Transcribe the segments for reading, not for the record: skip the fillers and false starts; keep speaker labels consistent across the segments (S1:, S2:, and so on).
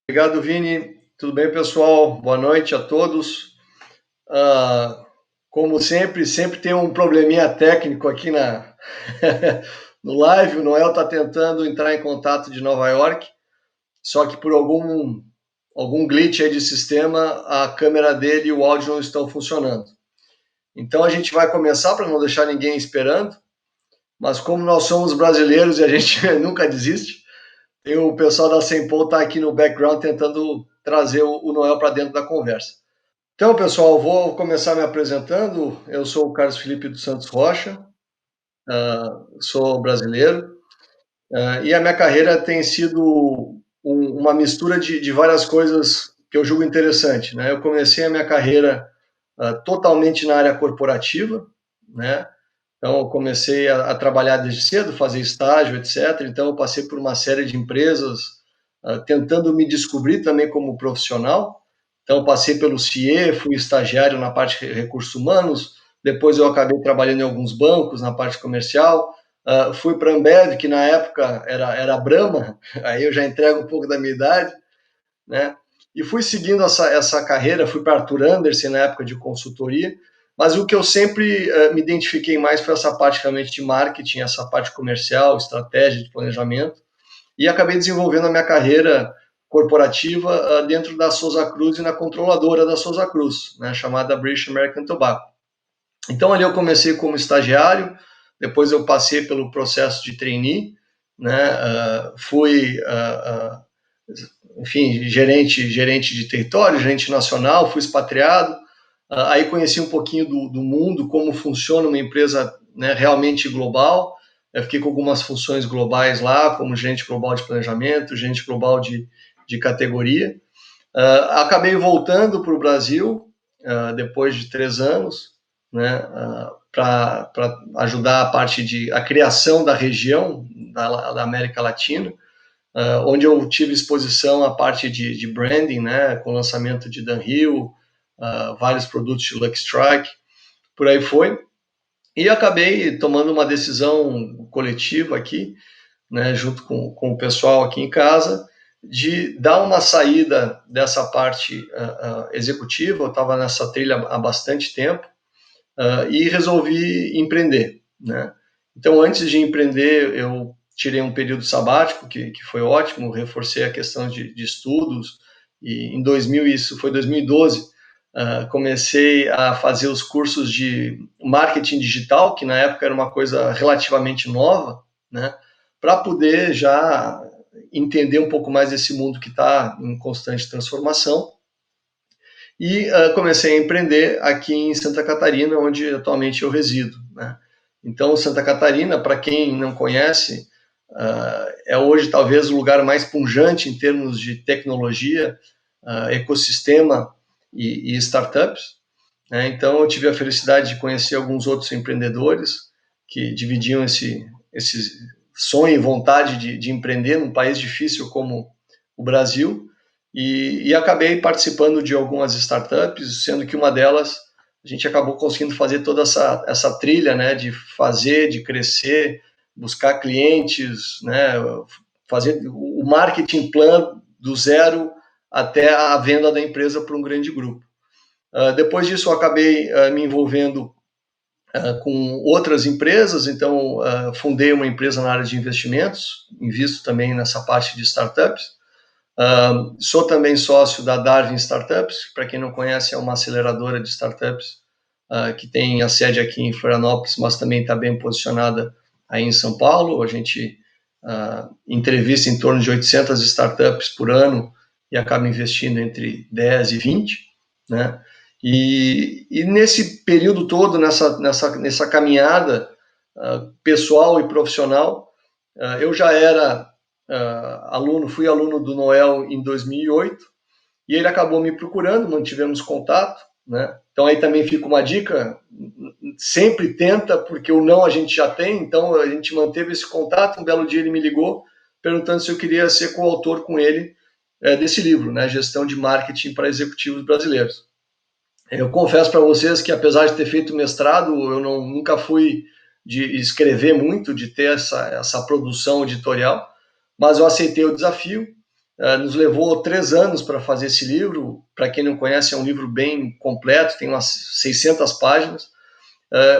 S1: Obrigado, Vini. Tudo bem, pessoal? Boa noite a todos. Como sempre tem um probleminha técnico aqui no live. O Noel está tentando entrar em contato de Nova York, só que por algum glitch aí de sistema, a câmera dele e o áudio não estão funcionando. Então a gente vai começar para não deixar ninguém esperando, mas como nós somos brasileiros e a gente nunca desiste, e o pessoal da Sempol está aqui no background tentando trazer o Noel para dentro da conversa. Então, pessoal, vou começar me apresentando. Eu sou o Carlos Felipe dos Santos Rocha, sou brasileiro, e a minha carreira tem sido uma mistura de várias coisas que eu julgo interessante, né? Eu comecei a minha carreira totalmente na área corporativa, né? Então, eu comecei a trabalhar desde cedo, fazer estágio, etc. Então, eu passei por uma série de empresas, tentando me descobrir também como profissional. Então, passei pelo CIE, fui estagiário na parte de recursos humanos, depois eu acabei trabalhando em alguns bancos na parte comercial, fui para a Ambev, que na época era Brahma, aí eu já entrego um pouco da minha idade, né? E fui seguindo essa carreira, fui para Arthur Andersen na época de consultoria, mas o que eu sempre me identifiquei mais foi essa parte realmente de marketing, essa parte comercial, estratégia de planejamento, e acabei desenvolvendo a minha carreira corporativa dentro da Souza Cruz e na controladora da Souza Cruz, né, chamada British American Tobacco. Então ali eu comecei como estagiário, depois eu passei pelo processo de trainee, né, fui enfim, gerente de território, gerente nacional, fui expatriado, aí conheci um pouquinho do mundo, como funciona uma empresa, né, realmente global. Eu fiquei com algumas funções globais lá, como gerente global de planejamento, gerente global de categoria. Acabei voltando para o Brasil, depois de 3 anos, né, para ajudar a criação da região da América Latina, onde eu tive exposição à parte de branding, né, com o lançamento de Dunhill, vários produtos de Lucky Strike, por aí foi. E acabei tomando uma decisão coletiva aqui, né, junto com o pessoal aqui em casa, de dar uma saída dessa parte executiva. Eu estava nessa trilha há bastante tempo e resolvi empreender, né? Então, antes de empreender, eu tirei um período sabático, que foi ótimo, reforcei a questão de estudos, e isso foi 2012, comecei a fazer os cursos de marketing digital, que na época era uma coisa relativamente nova, né, para poder já entender um pouco mais desse mundo que está em constante transformação. E comecei a empreender aqui em Santa Catarina, onde atualmente eu resido, né? Então, Santa Catarina, para quem não conhece, é hoje talvez o lugar mais pujante em termos de tecnologia, ecossistema e startups, né? Então, eu tive a felicidade de conhecer alguns outros empreendedores que dividiam esse sonho e vontade de empreender num país difícil como o Brasil, e acabei participando de algumas startups, sendo que uma delas a gente acabou conseguindo fazer toda essa trilha, né, de fazer, de crescer, buscar clientes, né, fazer o marketing plan do zero até a venda da empresa para um grande grupo. Depois disso, eu acabei me envolvendo com outras empresas, então fundei uma empresa na área de investimentos, invisto também nessa parte de startups. Sou também sócio da Darwin Startups, para quem não conhece, é uma aceleradora de startups que tem a sede aqui em Florianópolis, mas também está bem posicionada aí em São Paulo. A gente entrevista em torno de 800 startups por ano e acaba investindo entre 10 e 20, né? E nesse período todo, nessa caminhada pessoal e profissional, eu já era fui aluno do Noel em 2008, e ele acabou me procurando, mantivemos contato, né? Então aí também fica uma dica, sempre tenta, porque o não a gente já tem, então a gente manteve esse contato. Um belo dia ele me ligou, perguntando se eu queria ser coautor com ele desse livro, né? Gestão de Marketing para Executivos Brasileiros. Eu confesso para vocês que, apesar de ter feito mestrado, eu nunca fui de escrever muito, de ter essa produção editorial, mas eu aceitei o desafio Nos levou 3 anos para fazer esse livro. Para quem não conhece, é um livro bem completo, tem umas 600 páginas,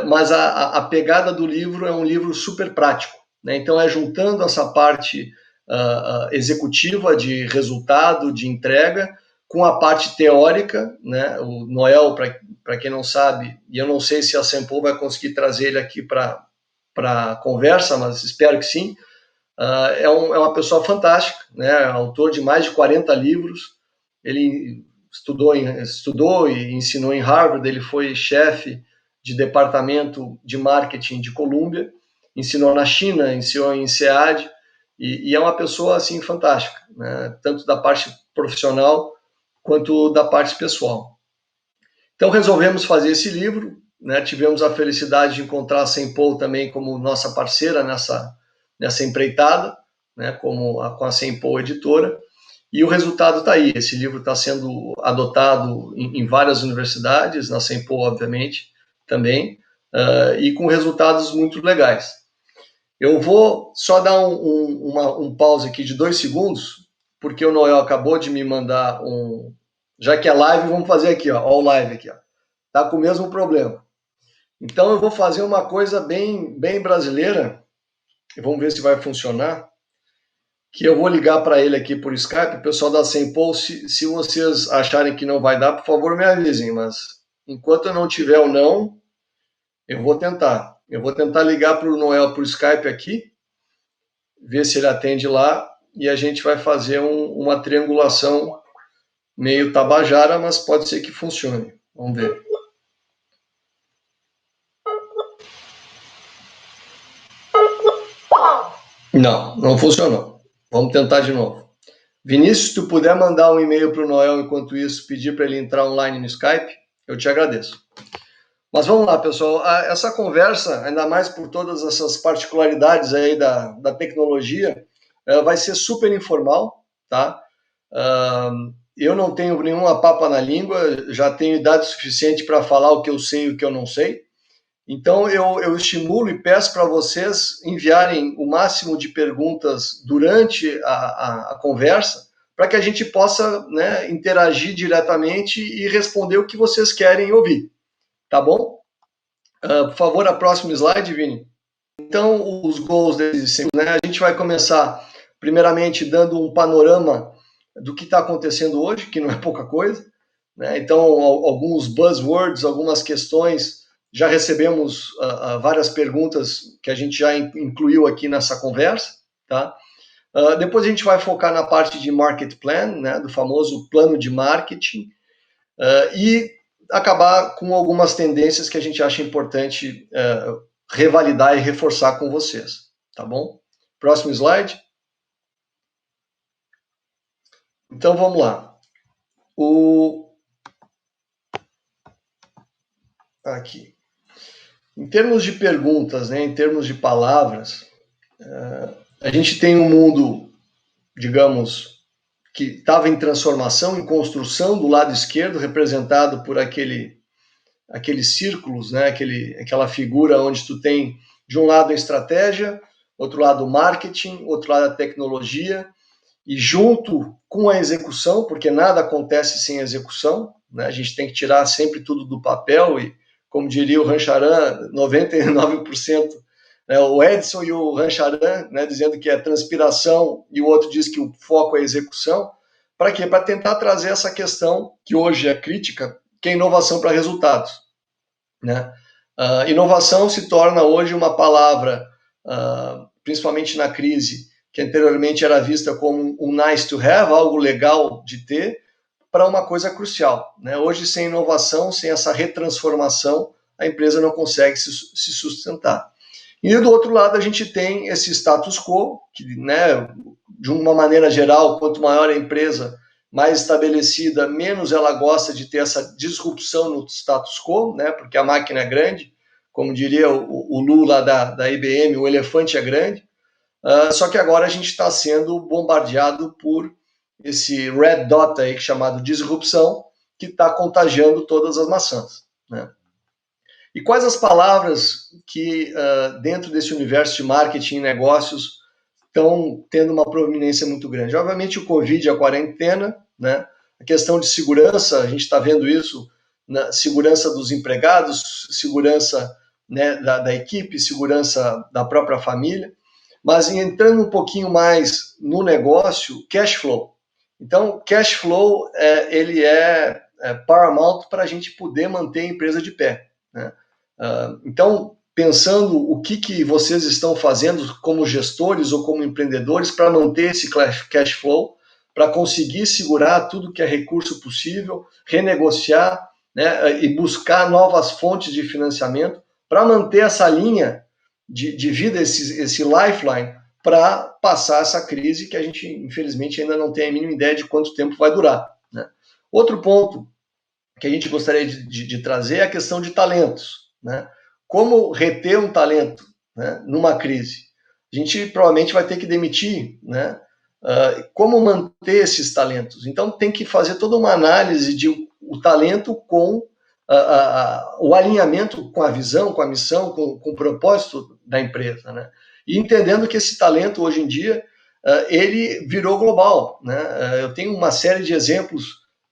S1: mas a pegada do livro é um livro super prático, né? Então é juntando essa parte executiva de resultado, de entrega, com a parte teórica, né? O Noel, para quem não sabe, e eu não sei se a Sample vai conseguir trazer ele aqui para a conversa, mas espero que sim. É uma pessoa fantástica, né? Autor de mais de 40 livros. Ele estudou e ensinou em Harvard. Ele foi chefe de departamento de marketing de Colômbia, ensinou na China, ensinou em SEAD, e é uma pessoa assim fantástica, né? Tanto da parte profissional quanto da parte pessoal. Então resolvemos fazer esse livro, né? Tivemos a felicidade de encontrar a Sample também como nossa parceira nessa empreitada, né, com a Sample Editora, e o resultado está aí. Esse livro está sendo adotado em várias universidades, na Sample, obviamente, também, e com resultados muito legais. Eu vou só dar um pause aqui de 2 segundos, porque o Noel acabou de me mandar já que é live, vamos fazer aqui, ó o live aqui, ó. Tá com o mesmo problema. Então eu vou fazer uma coisa bem brasileira, e vamos ver se vai funcionar, que eu vou ligar para ele aqui por Skype. O pessoal da Sample, se vocês acharem que não vai dar, por favor me avisem, mas enquanto eu não tiver o não, eu vou tentar. Eu vou tentar ligar para o Noel por Skype aqui, ver se ele atende lá, e a gente vai fazer uma triangulação meio tabajara, mas pode ser que funcione. Vamos ver. Não funcionou. Vamos tentar de novo. Vinícius, se tu puder mandar um e-mail para o Noel enquanto isso, pedir para ele entrar online no Skype, eu te agradeço. Mas vamos lá, pessoal. Essa conversa, ainda mais por todas essas particularidades aí da tecnologia, vai ser super informal, tá? Eu não tenho nenhuma papa na língua, já tenho idade suficiente para falar o que eu sei e o que eu não sei. Então, eu estimulo e peço para vocês enviarem o máximo de perguntas durante a conversa, para que a gente possa, né, interagir diretamente e responder o que vocês querem ouvir. Tá bom? Por favor, a próxima slide, Vini. Então, os goals desses, né? A gente vai começar, primeiramente, dando um panorama do que está acontecendo hoje, que não é pouca coisa, né? Então, alguns buzzwords, algumas questões. Já recebemos várias perguntas que a gente já incluiu aqui nessa conversa, tá? Depois a gente vai focar na parte de market plan, né, do famoso plano de marketing, e acabar com algumas tendências que a gente acha importante revalidar e reforçar com vocês, tá bom? Próximo slide. Então vamos lá. Aqui. Em termos de perguntas, né, em termos de palavras, a gente tem um mundo, digamos, que estava em transformação, em construção do lado esquerdo, representado por aqueles círculos, né, aquela figura onde tu tem, de um lado a estratégia, outro lado o marketing, outro lado a tecnologia, e junto com a execução, porque nada acontece sem execução, né, a gente tem que tirar sempre tudo do papel e, como diria o Rancharan, 99%, né, o Edson e o Rancharan, né, dizendo que é transpiração, e o outro diz que o foco é execução. Para quê? Para tentar trazer essa questão, que hoje é crítica, que é inovação para resultados, né? Inovação se torna hoje uma palavra, principalmente na crise, que anteriormente era vista como um nice to have, algo legal de ter, para uma coisa crucial, né? Hoje, sem inovação, sem essa retransformação, a empresa não consegue se sustentar. E do outro lado, a gente tem esse status quo, que, né, de uma maneira geral, quanto maior a empresa, mais estabelecida, menos ela gosta de ter essa disrupção no status quo, né, porque a máquina é grande, como diria o Lu lá da IBM, o elefante é grande. Só que agora a gente está sendo bombardeado por esse red dot aí, chamado disrupção, que está contagiando todas as maçãs, né? E quais as palavras que, dentro desse universo de marketing e negócios, estão tendo uma proeminência muito grande. Obviamente o Covid, a quarentena, né? A questão de segurança, a gente está vendo isso, na segurança dos empregados, segurança, né, da equipe, segurança da própria família, mas entrando um pouquinho mais no negócio, cash flow. Então, cash flow, ele é paramount para a gente poder manter a empresa de pé, né? Então, pensando o que vocês estão fazendo como gestores ou como empreendedores para manter esse cash flow, para conseguir segurar tudo que é recurso possível, renegociar, né, e buscar novas fontes de financiamento para manter essa linha de vida, esse lifeline, para passar essa crise que a gente, infelizmente, ainda não tem a mínima ideia de quanto tempo vai durar, né? Outro ponto que a gente gostaria de trazer é a questão de talentos, né? Como reter um talento, né, numa crise? A gente provavelmente vai ter que demitir, né? Como manter esses talentos? Então tem que fazer toda uma análise de o talento com o alinhamento com a visão, com a missão, com o propósito da empresa, né? E entendendo que esse talento hoje em dia ele virou global, né? Eu tenho uma série de exemplos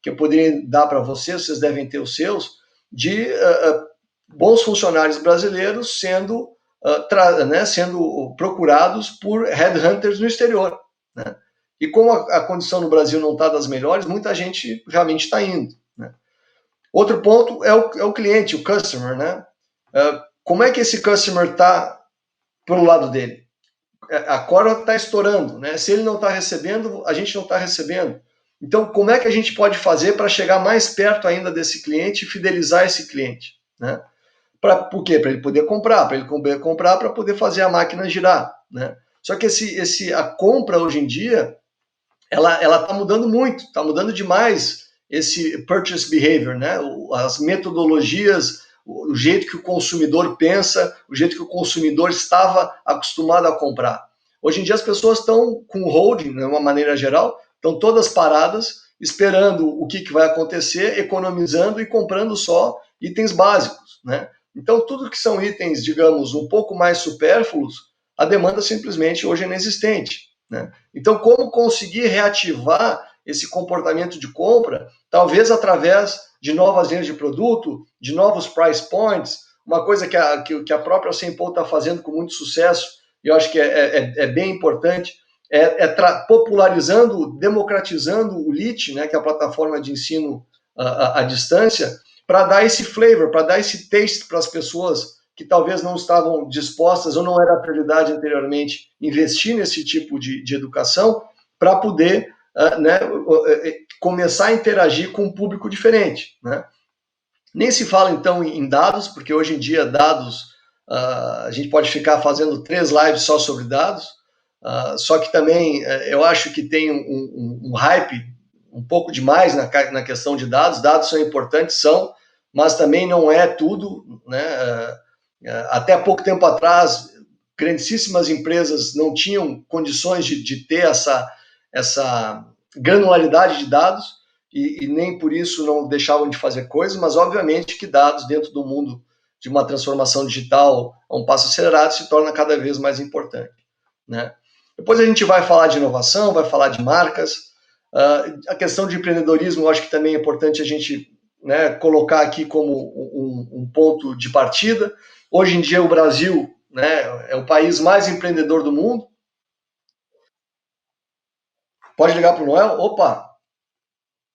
S1: que eu poderia dar para vocês devem ter os seus, de bons funcionários brasileiros sendo procurados por headhunters no exterior, né? E como a condição no Brasil não está das melhores, muita gente realmente está indo, né? Outro ponto é o cliente, o customer, né? Como é que esse customer está pelo lado dele? A corda está estourando, né? Se ele não está recebendo, a gente não está recebendo. Então, como é que a gente pode fazer para chegar mais perto ainda desse cliente e fidelizar esse cliente, né? Por quê? Para ele poder comprar, para poder fazer a máquina girar, né? Só que a compra hoje em dia, ela está mudando muito, está mudando demais esse purchase behavior, né? As metodologias, o jeito que o consumidor pensa, o jeito que o consumidor estava acostumado a comprar. Hoje em dia as pessoas estão com holding, de uma maneira geral, estão todas paradas, esperando o que vai acontecer, economizando e comprando só itens básicos, né? Então, tudo que são itens, digamos, um pouco mais supérfluos, a demanda simplesmente hoje é inexistente, né? Então, como conseguir reativar esse comportamento de compra, talvez através de novas linhas de produto, de novos price points, uma coisa que a própria Simple está fazendo com muito sucesso, e eu acho que é bem importante, popularizando, democratizando o LIT, né, que é a plataforma de ensino à distância, para dar esse flavor, para dar esse taste para as pessoas que talvez não estavam dispostas ou não era a prioridade anteriormente investir nesse tipo de educação, para poder começar a interagir com um público diferente, né? Nem se fala então em dados, porque hoje em dia dados, a gente pode ficar fazendo 3 lives só sobre dados, só que também eu acho que tem um hype um pouco demais na questão de dados. Dados são importantes, mas também não é tudo, né? Até pouco tempo atrás, grandíssimas empresas não tinham condições de ter essa granularidade de dados e nem por isso não deixavam de fazer coisas, mas obviamente que dados dentro do mundo de uma transformação digital a um passo acelerado se torna cada vez mais importante, né? Depois a gente vai falar de inovação, vai falar de marcas, a questão de empreendedorismo eu acho que também é importante a gente, né, colocar aqui como um ponto de partida. Hoje em dia o Brasil, né, é o país mais empreendedor do mundo. Pode ligar para o Noel? Opa!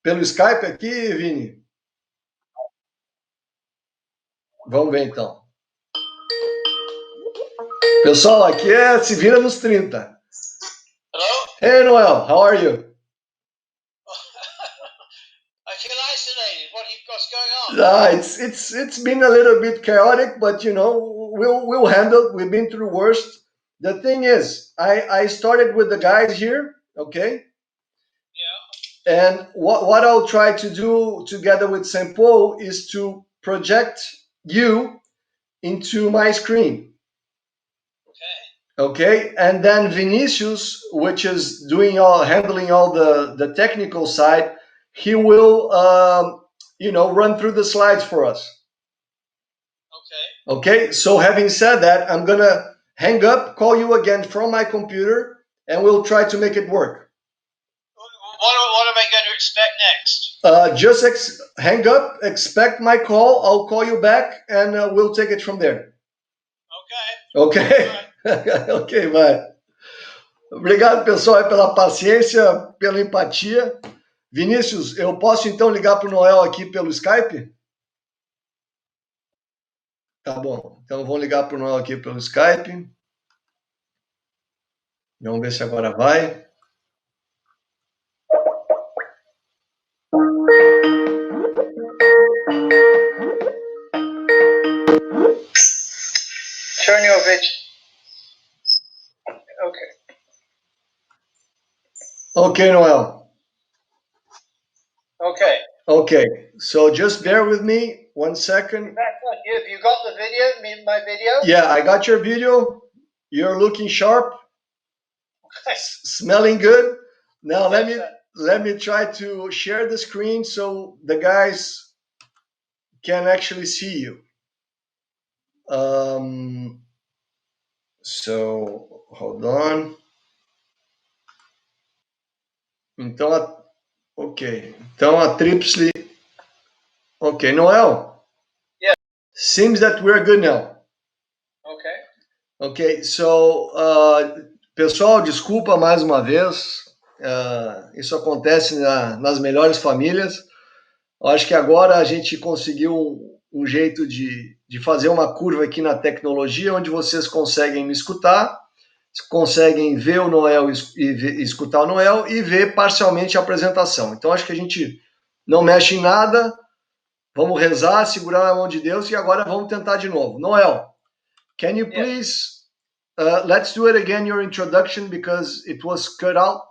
S1: Pelo Skype aqui, Vini? Vamos ver então. Pessoal, aqui se vira nos 30.
S2: Hello?
S1: Hey Noel, how are you?
S2: I feel isolated. What's going on?
S1: It's been a little bit chaotic, but you know, we'll handle. We've been through worst. The thing is, I started with the guys here, okay?
S2: Yeah.
S1: And what I'll try to do together with Sempo is to project you into my screen. Okay, and then Vinicius, which is handling all the technical side, he will run through the slides for us. Okay, so having said that, I'm gonna hang up, call you again from my computer, and we'll try to make it work.
S2: What am I going to expect next?
S1: Just hang up, expect my call, I'll call you back, and we'll take it from there.
S2: Okay.
S1: Ok? Ok, vai. Obrigado, pessoal, pela paciência, pela empatia. Vinícius, eu posso então ligar para o Noel aqui pelo Skype? Tá bom, então vou ligar para o Noel aqui pelo Skype. Vamos ver se agora vai.
S2: Turn your video. Okay.
S1: Okay, Noel.
S2: Okay.
S1: Okay, so just bear with me 1 second.
S2: Have you got the video, my video?
S1: Yeah, I got your video. You're looking sharp, smelling good. Now let me try to share the screen so the guys can actually see you. So hold on. Então, ok. Então a tríplice. Ok, Noel.
S2: Yeah.
S1: Seems that we're good now.
S2: Okay.
S1: Ok, so pessoal, desculpa mais uma vez. Isso acontece nas melhores famílias. Eu acho que agora a gente conseguiu um jeito de fazer uma curva aqui na tecnologia, onde vocês conseguem me escutar, conseguem ver o Noel e escutar o Noel e ver parcialmente a apresentação. Então, acho que a gente não mexe em nada, vamos rezar, segurar na mão de Deus e agora vamos tentar de novo. Noel, can you please, let's do it again, your introduction, because it was cut out.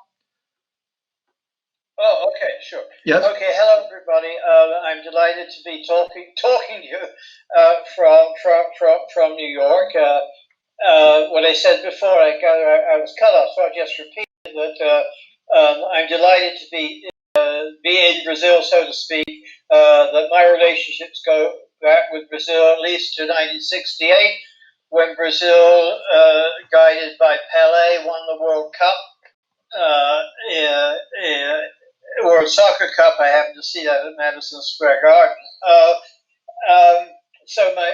S2: Oh, okay, sure.
S1: Yes.
S2: Okay, hello everybody. I'm delighted to be talking to you from New York. What I said before, I was cut off, so I just repeated that. I'm delighted to be in Brazil, so to speak. That my relationships go back with Brazil at least to 1968, when Brazil, guided by Pelé, won the World Cup. World Soccer Cup. I happened to see that at Madison Square Garden. So my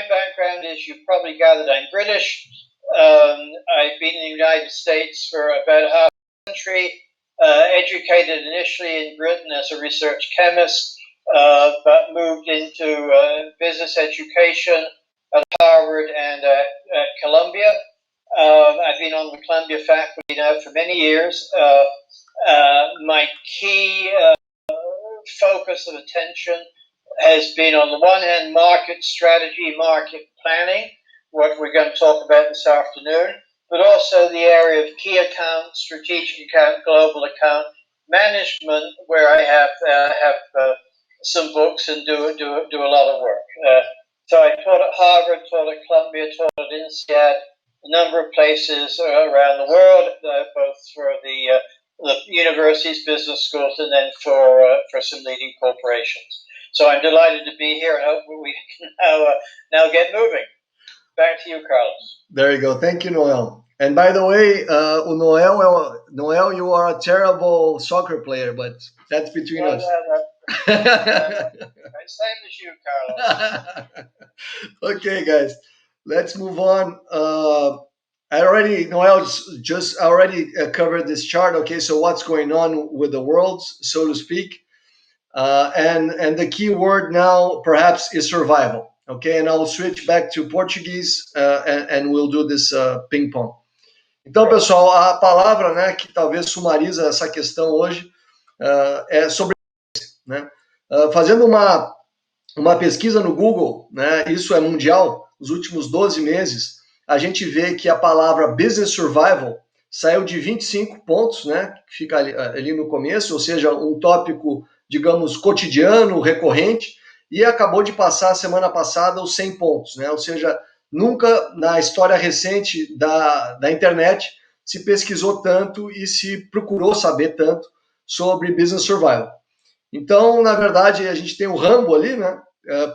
S2: background is, you've probably gathered, I'm British. I've been in the United States for about half a century, educated initially in Britain as a research chemist, but moved into business education at Harvard and at Columbia. I've been on the Columbia faculty now for many years. My key focus of attention has been, on the one hand, market strategy, market planning, what we're going to talk about this afternoon, but also the area of key account, strategic account, global account management, where I have some books and do a lot of work. So I taught at Harvard, taught at Columbia, taught at INSEAD, a number of places around the world, both for the universities, business schools, and then for some leading corporations. So I'm delighted to be here, and hope we can now get moving. Back to you, Carlos.
S1: There you go. Thank you, Noel. And by the way, Noel, you are a terrible soccer player, but that's between us.
S2: Same as you, Carlos.
S1: Okay, guys, let's move on. Noel just already covered this chart. Okay, so what's going on with the world, so to speak, and the key word now perhaps is survival. Okay, and I'll switch back to Portuguese and we'll do this ping pong. Então, pessoal, a palavra, né, que talvez sumariza essa questão hoje é sobre, né? Fazendo uma pesquisa no Google, né, isso é mundial, nos últimos 12 meses, a gente vê que a palavra business survival saiu de 25 pontos, né, que fica ali no começo, ou seja, um tópico, digamos, cotidiano, recorrente, e acabou de passar, semana passada, os 100 pontos, né, ou seja, nunca na história recente da internet se pesquisou tanto e se procurou saber tanto sobre business survival. Então, na verdade, a gente tem o Rambo ali, né,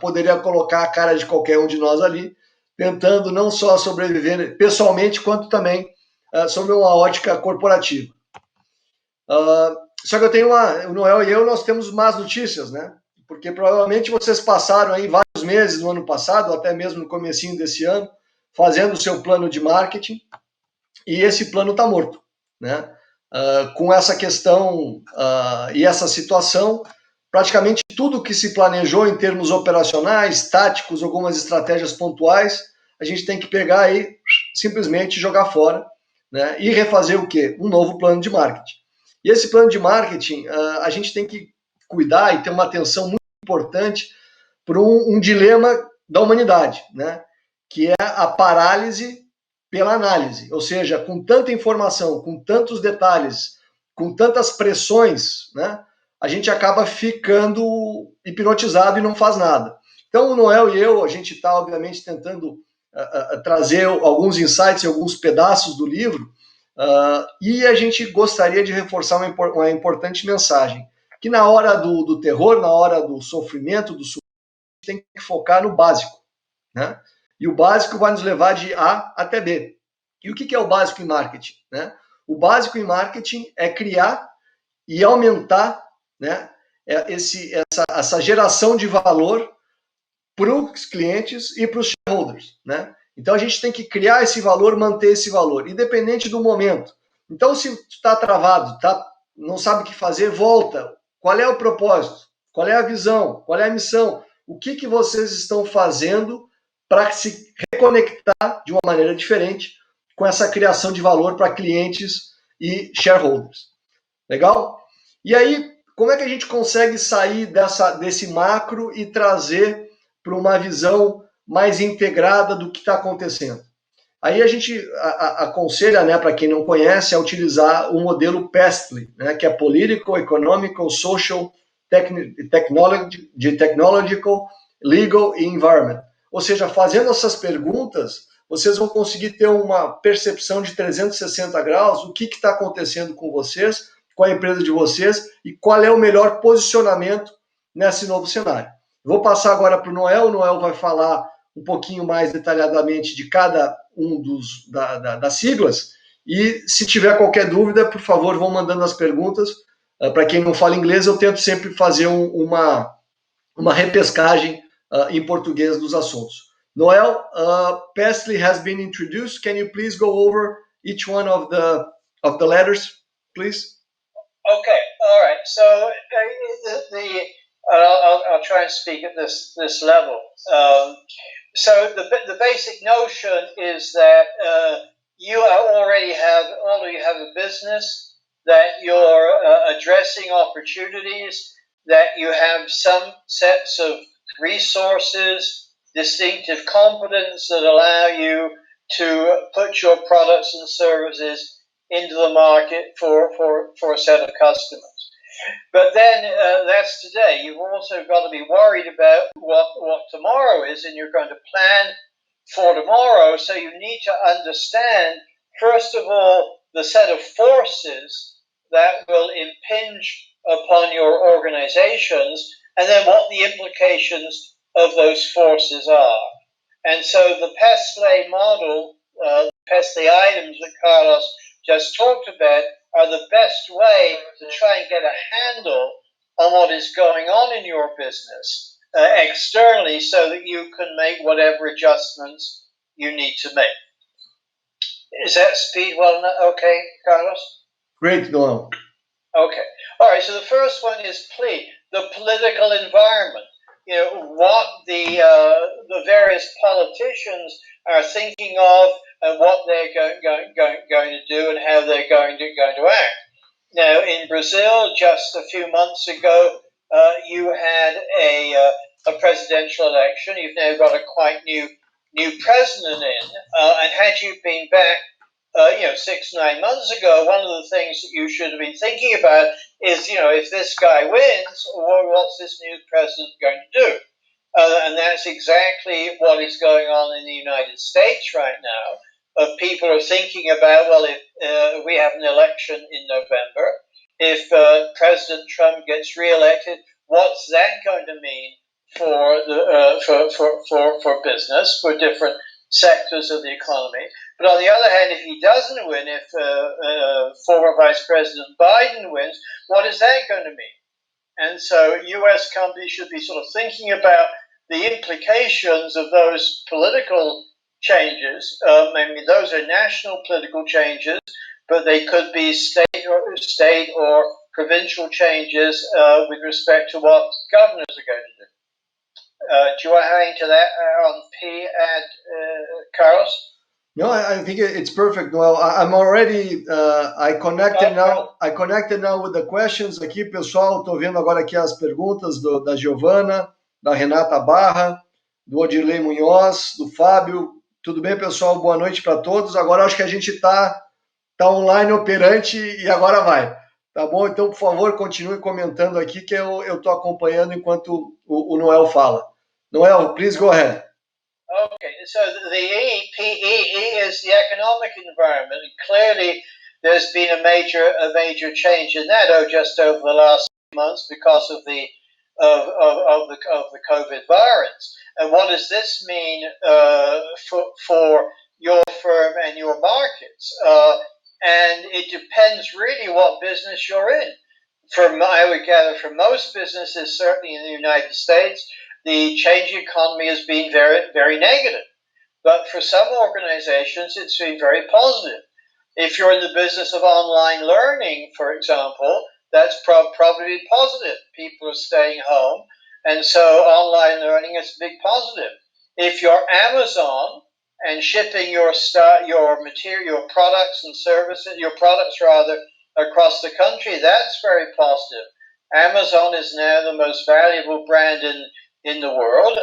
S1: poderia colocar a cara de qualquer um de nós ali, tentando não só sobreviver pessoalmente, quanto também sobre uma ótica corporativa. Só que o Noel e eu, nós temos más notícias, né? Porque provavelmente vocês passaram aí vários meses no ano passado, ou até mesmo no comecinho desse ano, fazendo o seu plano de marketing, e esse plano está morto, né? Com essa questão e essa situação, praticamente tudo que se planejou em termos operacionais, táticos, algumas estratégias pontuais, a gente tem que pegar e simplesmente jogar fora, né? E refazer o quê? Um novo plano de marketing. E esse plano de marketing, a gente tem que cuidar e ter uma atenção muito importante para um dilema da humanidade, né? Que é a parálise pela análise, ou seja, com tanta informação, com tantos detalhes, com tantas pressões, né? A gente acaba ficando hipnotizado e não faz nada. Então, o Noel e eu, a gente está, obviamente, tentando trazer alguns insights e alguns pedaços do livro, e a gente gostaria de reforçar uma importante mensagem, que na hora do terror, na hora do sofrimento, do sofrimento, a gente tem que focar no básico, né? E o básico vai nos levar de A até B. E o que é o básico em marketing, né? O básico em marketing é criar e aumentar, né, essa geração de valor para os clientes e para os shareholders, né? Então a gente tem que criar esse valor, manter esse valor, independente do momento. Então, se está travado, não sabe o que fazer, volta. Qual é o propósito? Qual é a visão? Qual é a missão? O que vocês estão fazendo para se reconectar de uma maneira diferente com essa criação de valor para clientes e shareholders? Legal? E aí, como é que a gente consegue sair desse macro e trazer para uma visão mais integrada do que está acontecendo? Aí a gente aconselha, né, para quem não conhece, a utilizar o modelo PESTLE, né, que é Political, Economical, Social, Technological, Legal e Environment. Ou seja, fazendo essas perguntas, vocês vão conseguir ter uma percepção de 360 graus, o que está acontecendo com vocês, com a empresa de vocês e qual é o melhor posicionamento nesse novo cenário. Vou passar agora para o Noel vai falar um pouquinho mais detalhadamente de cada um das siglas, e se tiver qualquer dúvida, por favor, vão mandando as perguntas. Para quem não fala inglês, eu tento sempre fazer uma repescagem em português dos assuntos. Noel, PESTLE has been introduced. Can you please go over each one of the letters, please?
S2: Okay, all right. So I'll try and speak at this level. So the basic notion is that you already have a business, that you're addressing opportunities, that you have some sets of resources, distinctive competence that allow you to put your products and services into the market for a set of customers. But then that's today. You've also got to be worried about what tomorrow is, and you're going to plan for tomorrow. So you need to understand, first of all, the set of forces that will impinge upon your organizations, and then what the implications of those forces are. And so the PESTLE model, the PESTLE items that Carlos just talked about, are the best way to try and get a handle on what is going on in your business externally, so that you can make whatever adjustments you need to make. Is that speed well enough? Okay, Carlos?
S1: Great, Noel.
S2: Okay. All right, so the first one is the political environment. You know, what the various politicians are thinking of, and what they're going to do, and how they're going to act. Now, in Brazil, just a few months ago, you had a presidential election. You've now got a quite new president in, and had you been back, 6-9 months ago, one of the things that you should have been thinking about is, if this guy wins, what's this new president going to do? And that's exactly what is going on in the United States right now. People are thinking about, well, if we have an election in November, if President Trump gets reelected, what's that going to mean for business, for different sectors of the economy. But on the other hand, if he doesn't win, if former Vice President Biden wins, what is that going to mean? And so U.S. companies should be sort of thinking about the implications of those political changes. Maybe those are national political changes, but they could be state or provincial changes with respect to what governors are going to do. Do you want to hang to that on P and Carlos?
S1: No, I think it's perfect. Well, I'm already. I connected now. I connected now with the questions aqui, pessoal. Estou vendo agora aqui as perguntas da Giovana, da Renata Barra, do Odilei Munhoz, do Fábio. Tudo bem, pessoal? Boa noite para todos. Agora acho que a gente está online operante e agora vai. Tá bom? Então, por favor, continue comentando aqui que eu estou acompanhando enquanto o Noel fala. Noel, please go ahead.
S2: Okay, so the PEE is the economic environment, and clearly there's been a major change in that just over the last months because of the COVID virus. And what does this mean for your firm and your markets? And it depends really what business you're in. I would gather for most businesses, certainly in the United States, the changing economy has been very, very negative. But for some organizations, it's been very positive. If you're in the business of online learning, for example, that's probably positive. People are staying home, and so online learning is a big positive. If you're Amazon and shipping your material, products and services, your products rather, across the country, that's very positive. Amazon is now the most valuable brand in the world,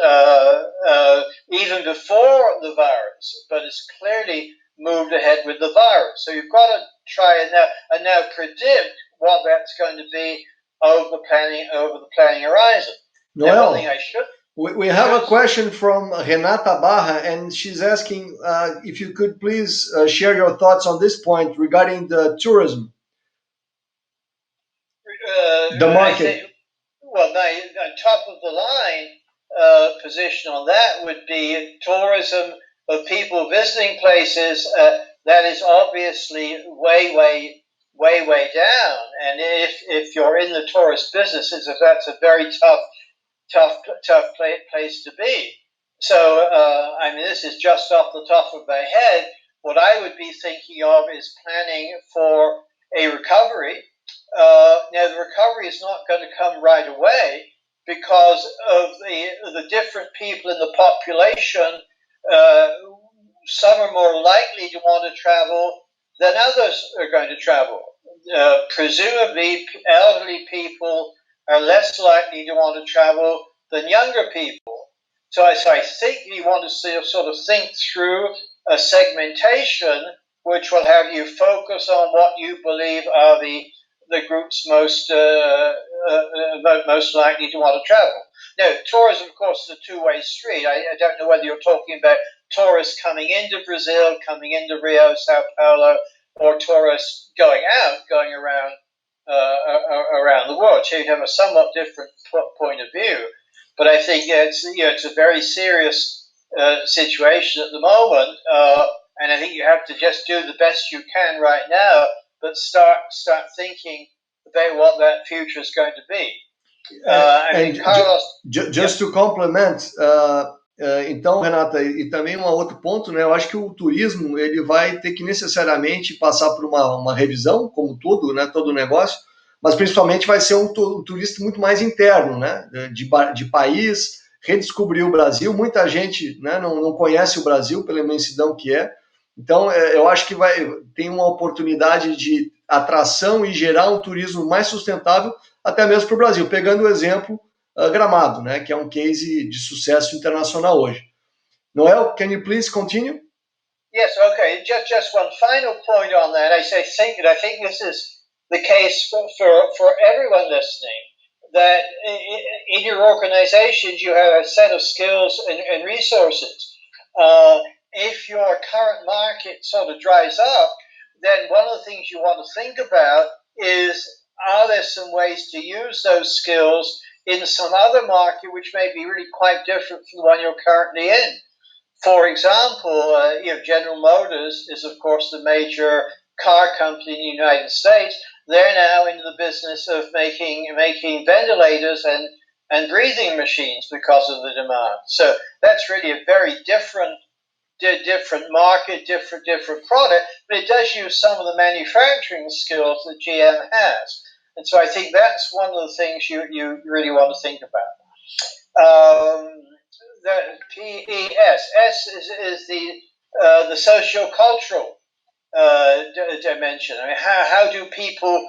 S2: even before the virus, but it's clearly moved ahead with the virus. So you've got to try and now predict what that's going to be over the planning horizon.
S1: Noel,
S2: one thing I should.
S1: We have a question from Renata Barra, and she's asking if you could please share your thoughts on this point regarding the tourism, the market.
S2: My top of the line position on that would be tourism of people visiting places. That is obviously way down. And if you're in the tourist business, that's a very tough place to be. So, this is just off the top of my head. What I would be thinking of is planning for a recovery. Now, the recovery is not going to come right away because of the different people in the population. Some are more likely to want to travel than others are going to travel. Presumably, elderly people are less likely to want to travel than younger people. So I think you want to sort of think through a segmentation which will have you focus on what you believe are the groups most likely to want to travel. Now, tourism, of course, is a two-way street. I don't know whether you're talking about tourists coming into Brazil, coming into Rio, Sao Paulo, or tourists going around the world. So you'd have a somewhat different point of view. But I think it's a very serious situation at the moment, and I think you have to just do the best you can right now, but start thinking about what that future is going to be.
S1: Carlos, just to complement, então, Renata, e também um outro ponto, né? Eu acho que o turismo ele vai ter que necessariamente passar por uma revisão, como tudo, né? Todo negócio, mas principalmente vai ser um turista muito mais interno, né? De país, redescobrir o Brasil. Muita gente, né, não conhece o Brasil pela imensidão que é. Então, eu acho que tem uma oportunidade de atração e gerar um turismo mais sustentável, até mesmo para o Brasil, pegando o exemplo Gramado, né, que é um case de sucesso internacional hoje. Noel, can you please continue?
S2: Yes, okay. Just one final point on that. I think this is the case for everyone listening, that in your organizations you have a set of skills and resources. If your current market sort of dries up, then one of the things you want to think about is, are there some ways to use those skills in some other market which may be really quite different from the one you're currently in? For example, General Motors is, of course, the major car company in the United States. They're now in the business of making ventilators and breathing machines because of the demand. So that's really a very different market, different product, but it does use some of the manufacturing skills that GM has. And so I think that's one of the things you really want to think about. The PES. S is the socio-cultural dimension. I mean, how do people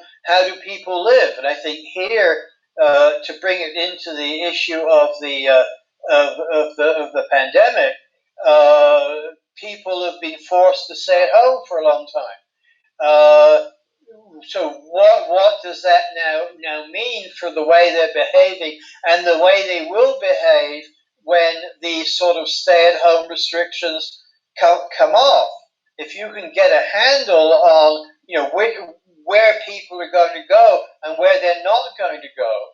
S2: live? And I think here, to bring it into the issue of the pandemic, people have been forced to stay at home for a long time. So what does that now mean for the way they're behaving and the way they will behave when these sort of stay-at-home restrictions come off? If you can get a handle on where people are going to go and where they're not going to go,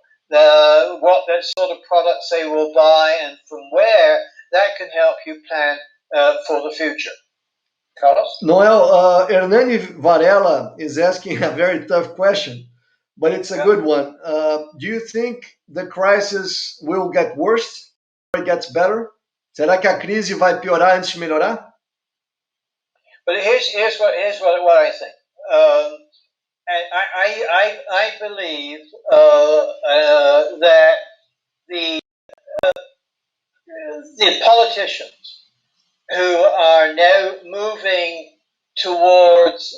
S2: what sort of products they will buy and from where, that can help you plan for the future. Carlos?
S1: Noel, Hernani Varela is asking a very tough question, but it's a good one. Do you think the crisis will get worse or it gets better? Será que a crise vai piorar antes de melhorar?
S2: But here's what I think. I believe that the politicians who are now moving towards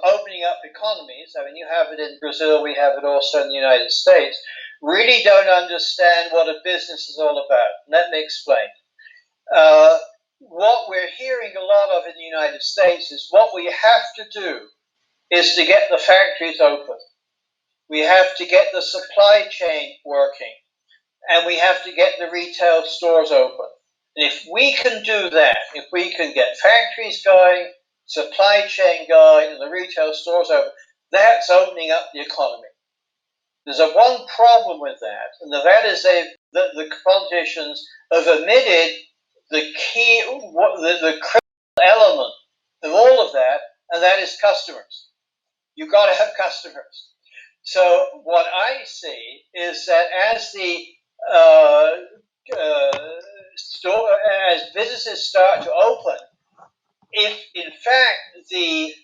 S2: opening up economies, I mean, you have it in Brazil, we have it also in the United States, really don't understand what a business is all about. Let me explain. What we're hearing a lot of in the United States is what we have to do is to get the factories open. We have to get the supply chain working, and we have to get the retail stores open. And if we can do that, if we can get factories going, supply chain going, and the retail stores open, that's opening up the economy. There's one problem with that, and that is the politicians have omitted the key, the critical element of all of that, and that is customers. You've got to have customers. So what I see is that as businesses start to open, if in fact the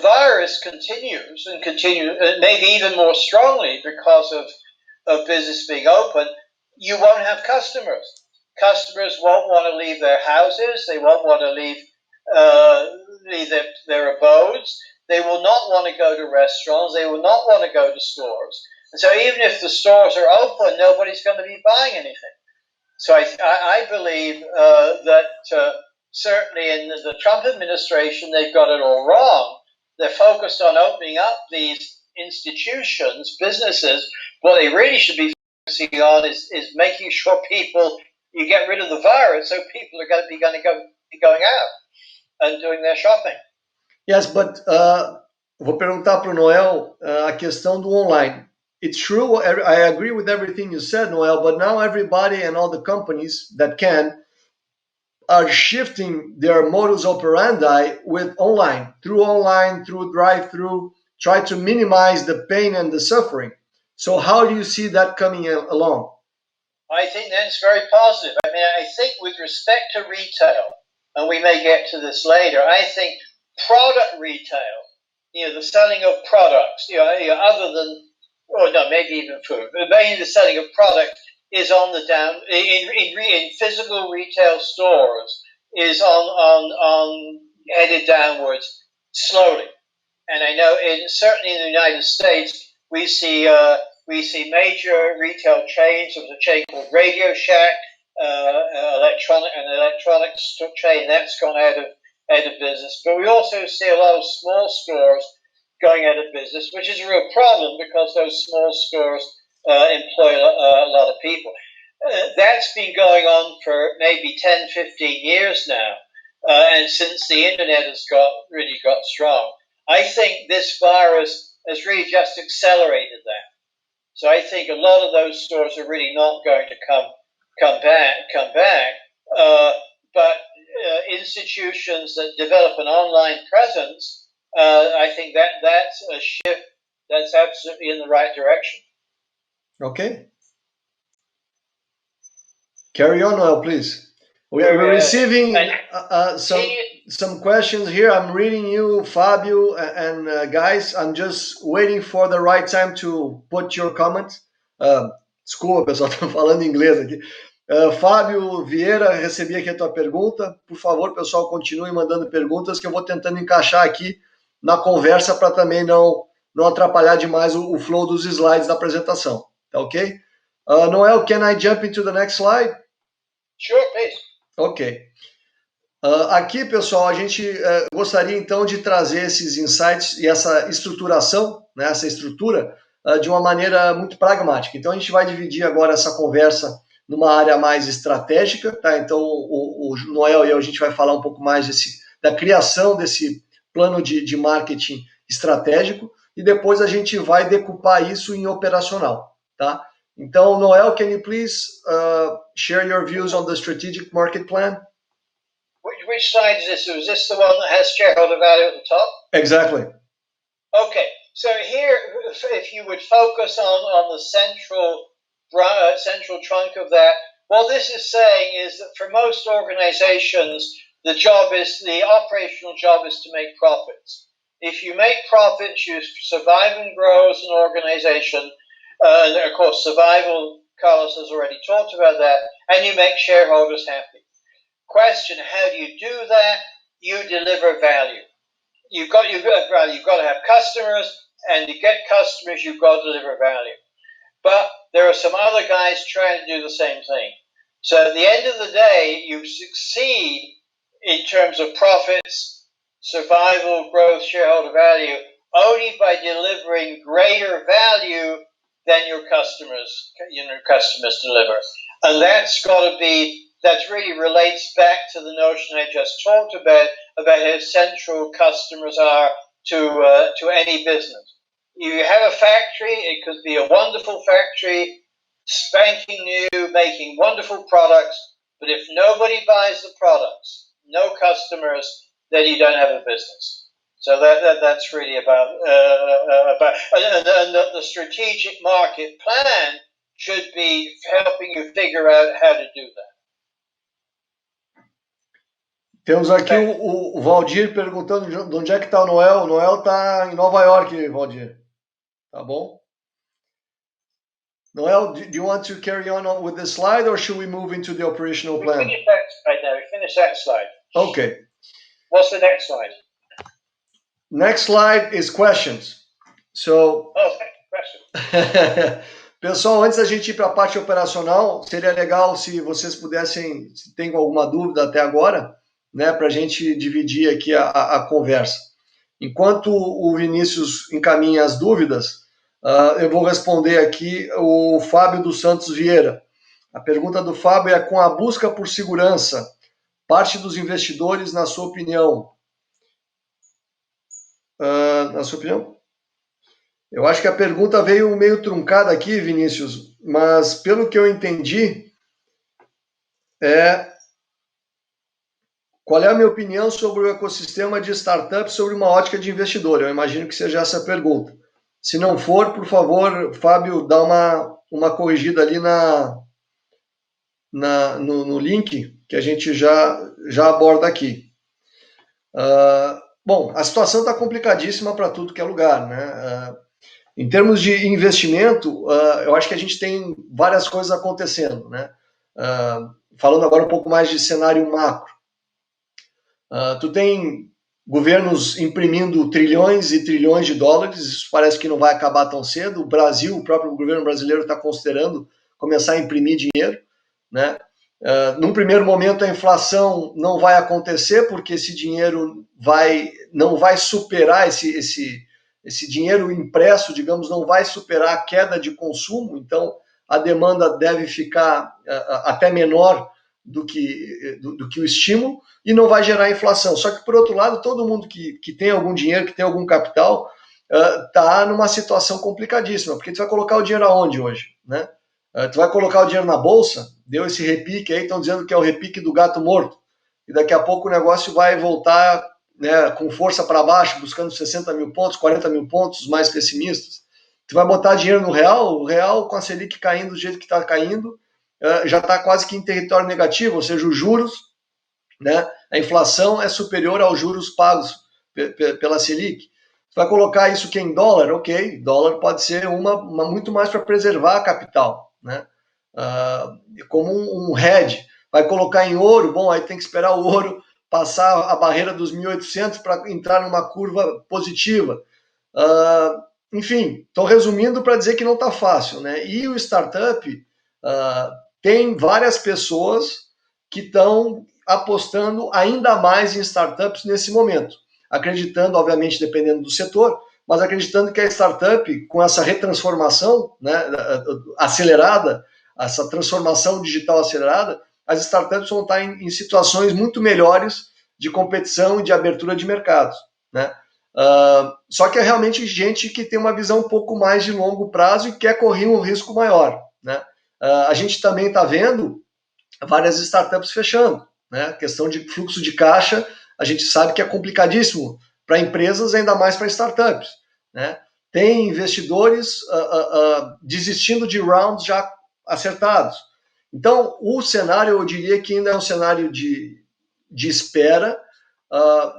S2: virus continues, maybe even more strongly because of business being open, you won't have customers. Customers won't want to leave their houses. They won't want to leave their abodes. They will not want to go to restaurants. They will not want to go to stores. And so even if the stores are open, nobody's going to be buying anything. So I believe that certainly in the Trump administration, they've got it all wrong. They're focused on opening up these institutions, businesses. What they really should be focusing on is making sure you get rid of the virus, so people are going to be going out and doing their shopping.
S1: Yes, but vou perguntar para o Noel a questão do online. It's true, I agree with everything you said, Noel, but now everybody and all the companies that can are shifting their modus operandi with online, through drive-through, try to minimize the pain and the suffering. So how do you see that coming along?
S2: I think that's very positive. I mean, I think with respect to retail, and we may get to this later, I think product retail, the selling of products, other than, or no, maybe even food, but mainly the selling of product is on the down, in physical retail stores is on headed downwards slowly. And I know certainly in the United States, we see major retail chains. There was a chain called Radio Shack, an electronics chain that's gone out of business. But we also see a lot of small stores going out of business, which is a real problem because those small stores employ a lot of people. That's been going on for maybe 10, 15 years now, and since the internet has really got strong. I think this virus has really just accelerated that. So I think a lot of those stores are really not going to come back. but institutions that develop an online presence, I think that's a shift that's absolutely in the right direction.
S1: Okay. Carry on, Noel, please. We're receiving some questions here. I'm reading you, Fábio, and guys, I'm just waiting for the right time to put your comments. Desculpa, pessoal, estou falando inglês aqui. Fábio Vieira, recebi aqui a tua pergunta. Por favor, pessoal, continue mandando perguntas que eu vou tentando encaixar aqui na conversa para também não atrapalhar demais o flow dos slides da apresentação. Tá ok? Noel, can I jump into the next slide?
S2: Sure, please.
S1: Ok. Aqui, pessoal, a gente gostaria então de trazer esses insights e essa estruturação, né, essa estrutura, de uma maneira muito pragmática. Então, a gente vai dividir agora essa conversa numa área mais estratégica, tá? Então, o Noel e eu, a gente vai falar um pouco mais da criação desse plano de marketing estratégico e depois a gente vai decupar isso em operacional, tá? Então, Noel, can you please share your views on the strategic market plan?
S2: Which slide is this? Is this the one that has shareholder value at the top?
S1: Exactly.
S2: Okay, so here, if you would focus on the central trunk of that, what this is saying is that for most organizations, the operational job is to make profits. If you make profits, you survive and grow as an organization. And of course, survival, Carlos has already talked about that, and you make shareholders happy. Question, how do you do that? You deliver value. You've got to have customers, and to get customers, you've got to deliver value. But there are some other guys trying to do the same thing. So at the end of the day, you succeed in terms of profits, survival, growth, shareholder value, only by delivering greater value than your customers deliver. And that really relates back to the notion I just talked about how central customers are to any business. You have a factory, it could be a wonderful factory, spanking new, making wonderful products, but if nobody buys the products, no customers, then you don't have a business. So that's really about and the strategic market plan should be helping you figure out how to do that.
S1: Temos aqui o Valdir perguntando de onde é que está o Noel. O Noel está em Nova York, Valdir. Tá bom? Noel, do you want to carry on with this slide or should we move into the operational plan?
S2: We finish that slide.
S1: Okay.
S2: What's the next slide?
S1: Next slide is questions. So,
S2: question.
S1: Pessoal, antes da gente ir para a parte operacional, seria legal se vocês pudessem, se tem alguma dúvida até agora, né, para a gente dividir aqui a conversa. Enquanto o Vinícius encaminha as dúvidas, eu vou responder aqui o Fábio dos Santos Vieira. A pergunta do Fábio é: com a busca por segurança, parte dos investidores, na sua opinião, eu acho que a pergunta veio meio truncada aqui, Vinícius, mas pelo que eu entendi, qual é a minha opinião sobre o ecossistema de startups sobre uma ótica de investidor? Eu imagino que seja essa a pergunta. Se não for, por favor, Fábio, dá uma corrigida ali no link que a gente já aborda aqui. Bom, a situação está complicadíssima para tudo que é lugar, né? Em termos de investimento, eu acho que a gente tem várias coisas acontecendo, né? Falando agora um pouco mais de cenário macro. Tu tem governos imprimindo trilhões e trilhões de dólares, isso parece que não vai acabar tão cedo. O Brasil, o próprio governo brasileiro está considerando começar a imprimir dinheiro, né? Num primeiro momento a inflação não vai acontecer porque esse dinheiro não vai superar esse dinheiro impresso, digamos, não vai superar a queda de consumo, então a demanda deve ficar até menor do que o estímulo e não vai gerar inflação. Só que, por outro lado, todo mundo que tem algum dinheiro, que tem algum capital, está numa situação complicadíssima, porque tu vai colocar o dinheiro aonde hoje, né? Tu vai colocar o dinheiro na bolsa, deu esse repique aí, estão dizendo que é o repique do gato morto. e daqui a pouco o negócio vai voltar, né, com força para baixo, buscando 60 mil pontos, 40 mil pontos, os mais pessimistas. Tu vai botar dinheiro no real, o real com a Selic caindo do jeito que está caindo, já está quase que em território negativo, ou seja, os juros, né, a inflação é superior aos juros pagos pela Selic. Tu vai colocar isso que em dólar, ok, dólar pode ser uma muito mais para preservar a capital, né, como um hedge. Vai colocar em ouro, bom, aí tem que esperar o ouro passar a barreira dos 1.800 para entrar numa curva positiva. Enfim, estou resumindo para dizer que não está fácil, né? E o startup tem várias pessoas que estão apostando ainda mais em startups nesse momento, acreditando, obviamente, dependendo do setor, mas acreditando que a startup, com essa retransformação, né, acelerada, essa transformação digital acelerada, as startups vão estar em situações muito melhores de competição e de abertura de mercados, né? Só que é realmente gente que tem uma visão um pouco mais de longo prazo e quer correr um risco maior, né? A gente também está vendo várias startups fechando, né? A questão de fluxo de caixa, a gente sabe que é complicadíssimo para empresas, ainda mais para startups, né? Tem investidores desistindo de rounds já acertados. Então, o cenário, eu diria que ainda é um cenário de espera,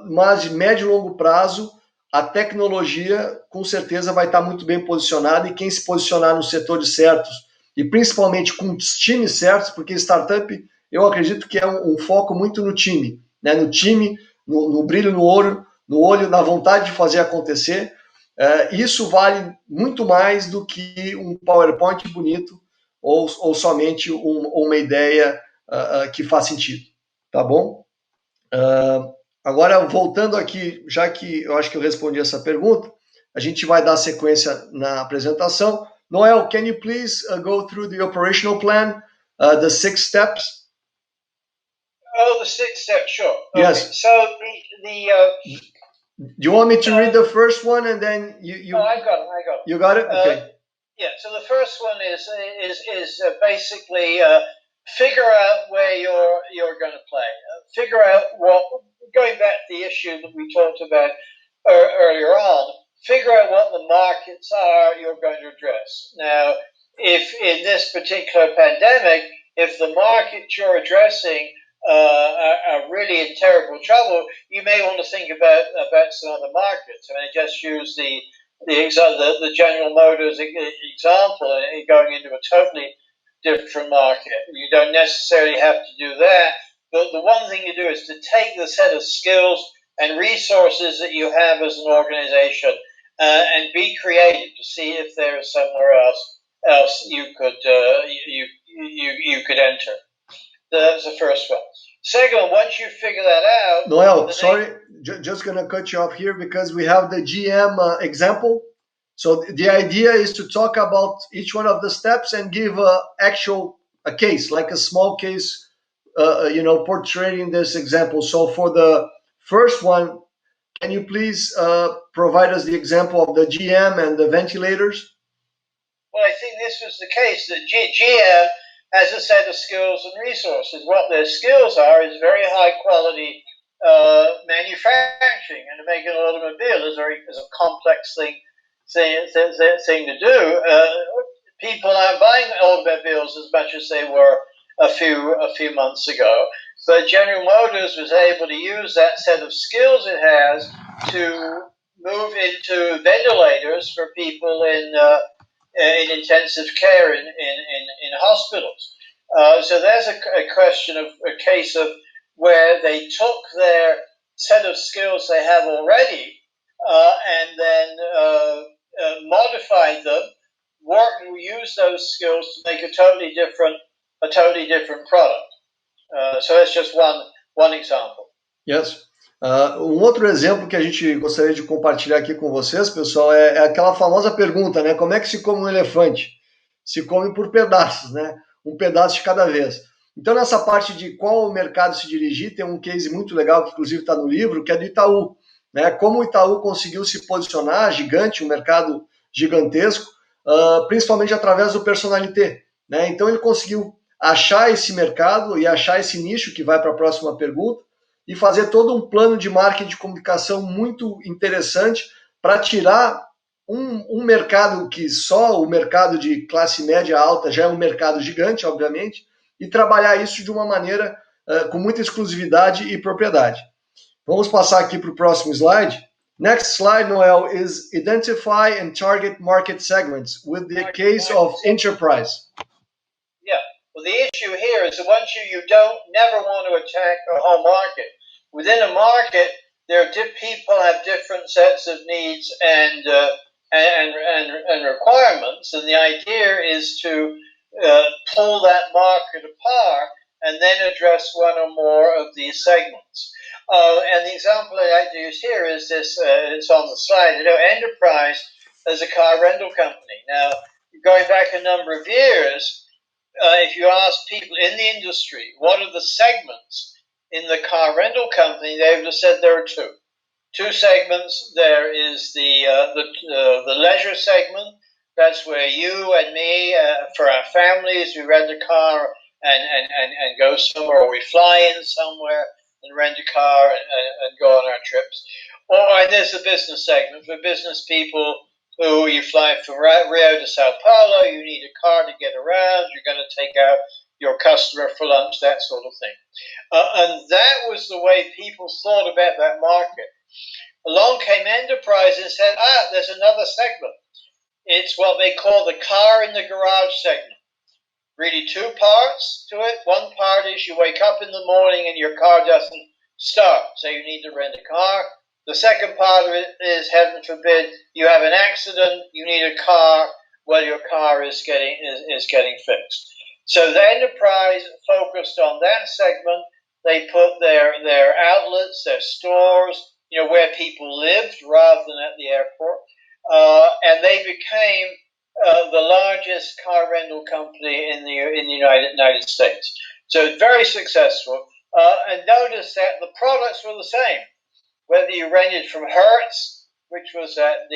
S1: mas de médio e longo prazo, a tecnologia, com certeza, vai estar muito bem posicionada, e quem se posicionar nos setores certos, e principalmente com os times certos, porque startup, eu acredito que é um foco muito no time, né? No time, no brilho no olho, na vontade de fazer acontecer. Isso vale muito mais do que um PowerPoint bonito, ou somente uma ideia que faz sentido, tá bom? Agora, voltando aqui, já que eu acho que eu respondi essa pergunta, a gente vai dar sequência na apresentação. Noel, can you please go through the operational plan, the 6 steps?
S2: Oh, the 6 steps, sure.
S1: Yes.
S2: Okay. So
S1: do you want me to read the first one and then you?
S2: Oh, I got it.
S1: You got it? Okay.
S2: Yeah. So the first one is basically figure out where you're going to play. Figure out going back to the issue that we talked about earlier on. Figure out what the markets are you're going to address. Now, if in this particular pandemic, if the markets you're addressing are really in terrible trouble, you may want to think about some other markets. I mean, I just use the General Motors example, going into a totally different market. You don't necessarily have to do that, but the one thing you do is to take the set of skills and resources that you have as an organization and be creative to see if there is somewhere else you could enter. That's the first one. Second, once you figure that out...
S1: Noel, sorry, just going to cut you off here because we have the GM example. So the idea is to talk about each one of the steps and give a case, like a small case, portraying this example. So for the first one, can you please provide us the example of the GM and the ventilators?
S2: Well, I think this was the case. The GM has a set of skills and resources. What their skills are is very high quality manufacturing, and to make an automobile is a complex thing to do. People aren't buying automobiles as much as they were a few months ago. But General Motors was able to use that set of skills it has to move into ventilators for people in intensive care in hospitals. So there's a case of where they took their set of skills they have already and then modified them, use those skills to make a totally different product. So that's just one example.
S1: Yes. Outro exemplo que a gente gostaria de compartilhar aqui com vocês, pessoal, é aquela famosa pergunta, né? Como é que se come um elefante? Se come por pedaços, né? Um pedaço de cada vez. Então, nessa parte de qual mercado se dirigir, tem um case muito legal, que inclusive está no livro, que é do Itaú, né? Como o Itaú conseguiu se posicionar gigante, um mercado gigantesco, principalmente através do personalité, né? Então, ele conseguiu achar esse mercado e achar esse nicho, que vai para a próxima pergunta, e fazer todo um plano de marketing de comunicação muito interessante para tirar um mercado que só o mercado de classe média alta já é um mercado gigante, obviamente, e trabalhar isso de uma maneira com muita exclusividade e propriedade. Vamos passar aqui para o próximo slide. Next slide, Noel, is identify and target market segments with the case of enterprise.
S2: Yeah, well, the issue here is that once you don't never want to attack a whole market. Within a market, people have different sets of needs and requirements, and the idea is to pull that market apart and then address one or more of these segments. And the example I like to use here is this, it's on the slide, enterprise as a car rental company. Now, going back a number of years, if you ask people in the industry, what are the segments in the car rental company, they would have said there are two segments. There is the leisure segment. That's where you and me, for our families, we rent a car and go somewhere, or we fly in somewhere and rent a car and go on our trips. Or there's the business segment for business people who you fly from Rio to Sao Paulo, you need a car to get around, you're going to take out your customer for lunch, that sort of thing. And that was the way people thought about that market. Along came enterprise and said, there's another segment. It's what they call the car in the garage segment. Really two parts to it. One part is you wake up in the morning and your car doesn't start, so you need to rent a car. The second part of it is, heaven forbid, you have an accident, you need a car, well, your car is getting fixed. So the enterprise focused on that segment. They put their outlets, their stores, where people lived rather than at the airport, and they became the largest car rental company in the United States. So very successful. And notice that the products were the same. Whether you rented from Hertz, which was at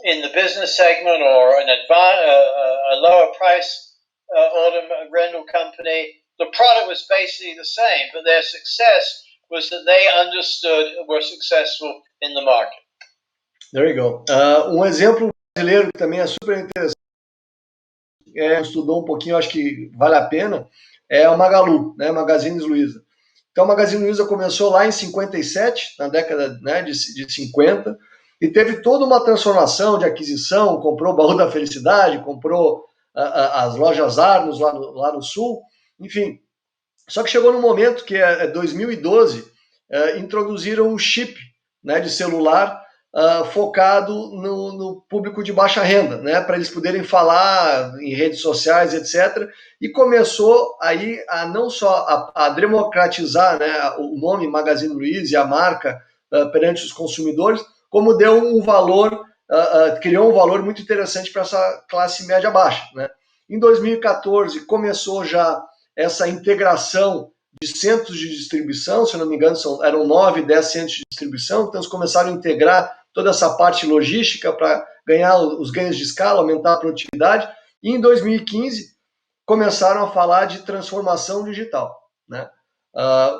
S2: in the business segment, or a lower price auto rental company, the product was basically the same, but their success was that they understood and were successful in the market.
S1: There you go. Exemplo brasileiro que também é super interessante, estudou um pouquinho, acho que vale a pena, é o Magalu, né, Magazine Luiza. Então, a Magazine Luiza começou lá em 57, na década de 50, e teve toda uma transformação de aquisição, comprou o Baú da Felicidade, comprou as lojas Arnos lá no Sul, enfim. Só que chegou no momento que, em 2012, introduziram o chip, né, de celular focado no público de baixa renda, né, para eles poderem falar em redes sociais, etc. E começou aí a não só a democratizar, né, o nome Magazine Luiza e a marca perante os consumidores, como deu um valor, criou um valor muito interessante para essa classe média baixa, né. Em 2014 começou já essa integração de centros de distribuição, se não me engano eram 9, 10 centros de distribuição, então eles começaram a integrar toda essa parte logística para ganhar os ganhos de escala, aumentar a produtividade, e em 2015 começaram a falar de transformação digital, né?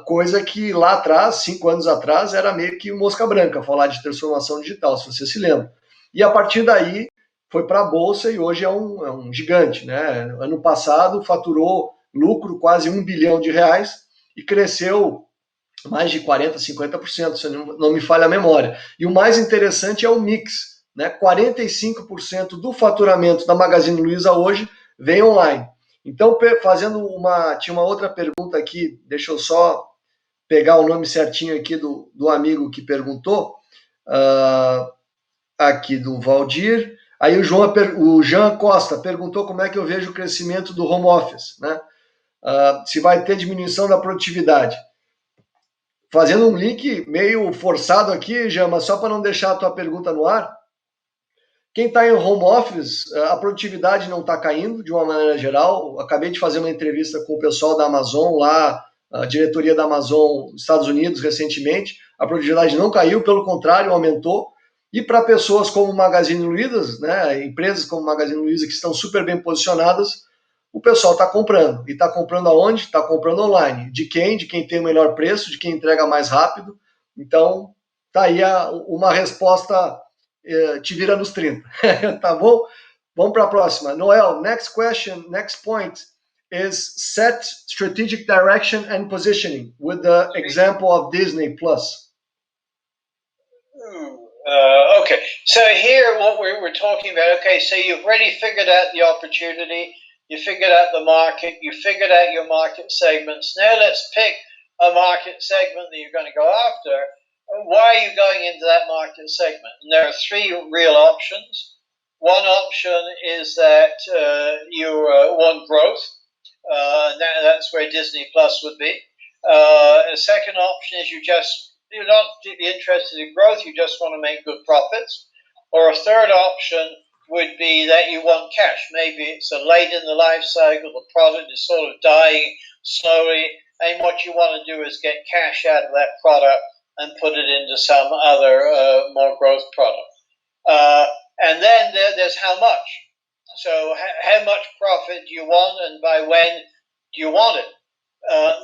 S1: Coisa que lá atrás, 5 anos atrás, era meio que mosca branca falar de transformação digital, se você se lembra. E a partir daí foi para a Bolsa e hoje é um gigante, né? Ano passado faturou lucro quase R$1 bilhão e cresceu mais de 40%, 50%, se não me falha a memória. E o mais interessante é o mix, né? 45% do faturamento da Magazine Luiza hoje vem online. Então, tinha uma outra pergunta aqui, deixa eu só pegar o nome certinho aqui do amigo que perguntou, aqui do Valdir. Aí o Jean Costa perguntou como é que eu vejo o crescimento do home office, né? Se vai ter diminuição da produtividade. Fazendo um link meio forçado aqui, Jean, mas só para não deixar a tua pergunta no ar, quem está em home office, a produtividade não está caindo de uma maneira geral. Acabei de fazer uma entrevista com o pessoal da Amazon lá, a diretoria da Amazon Estados Unidos recentemente. A produtividade não caiu, pelo contrário, aumentou. E para pessoas como Magazine Luiza, né, empresas como Magazine Luiza que estão super bem posicionadas, o pessoal está comprando. E está comprando aonde? Está comprando online. De quem? De quem tem o melhor preço, de quem entrega mais rápido. Então, tá aí uma resposta te vira nos 30. Tá bom? Vamos para a próxima. Noel, next question, next point is set strategic direction and positioning with the example of Disney Plus.
S2: Okay, so here what we're talking about, okay, so you've already figured out the opportunity, you figured out the market, you figured out your market segments. Now let's pick a market segment that you're going to go after. Why are you going into that market segment? And there are three real options. One option is that you want growth. That's where Disney Plus would be. A second option is you're not particularly interested in growth, you just want to make good profits. Or a third option would be that you want cash. Maybe it's late in the life cycle, the product is sort of dying slowly, and what you want to do is get cash out of that product and put it into some other more growth product. And then there's how much. So how much profit do you want, and by when do you want it?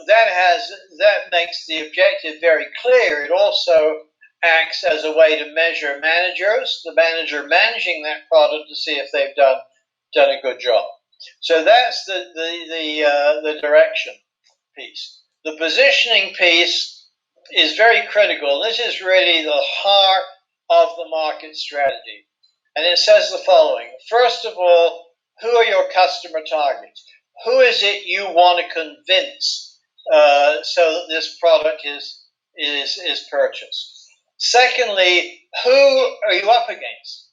S2: That makes the objective very clear. It also acts as a way to measure managers, the manager managing that product, to see if they've done a good job. So that's the direction piece. The positioning piece is very critical. This is really the heart of the market strategy. And it says the following. First of all, who are your customer targets? Who is it you want to convince so that this product is purchased? Secondly, who are you up against?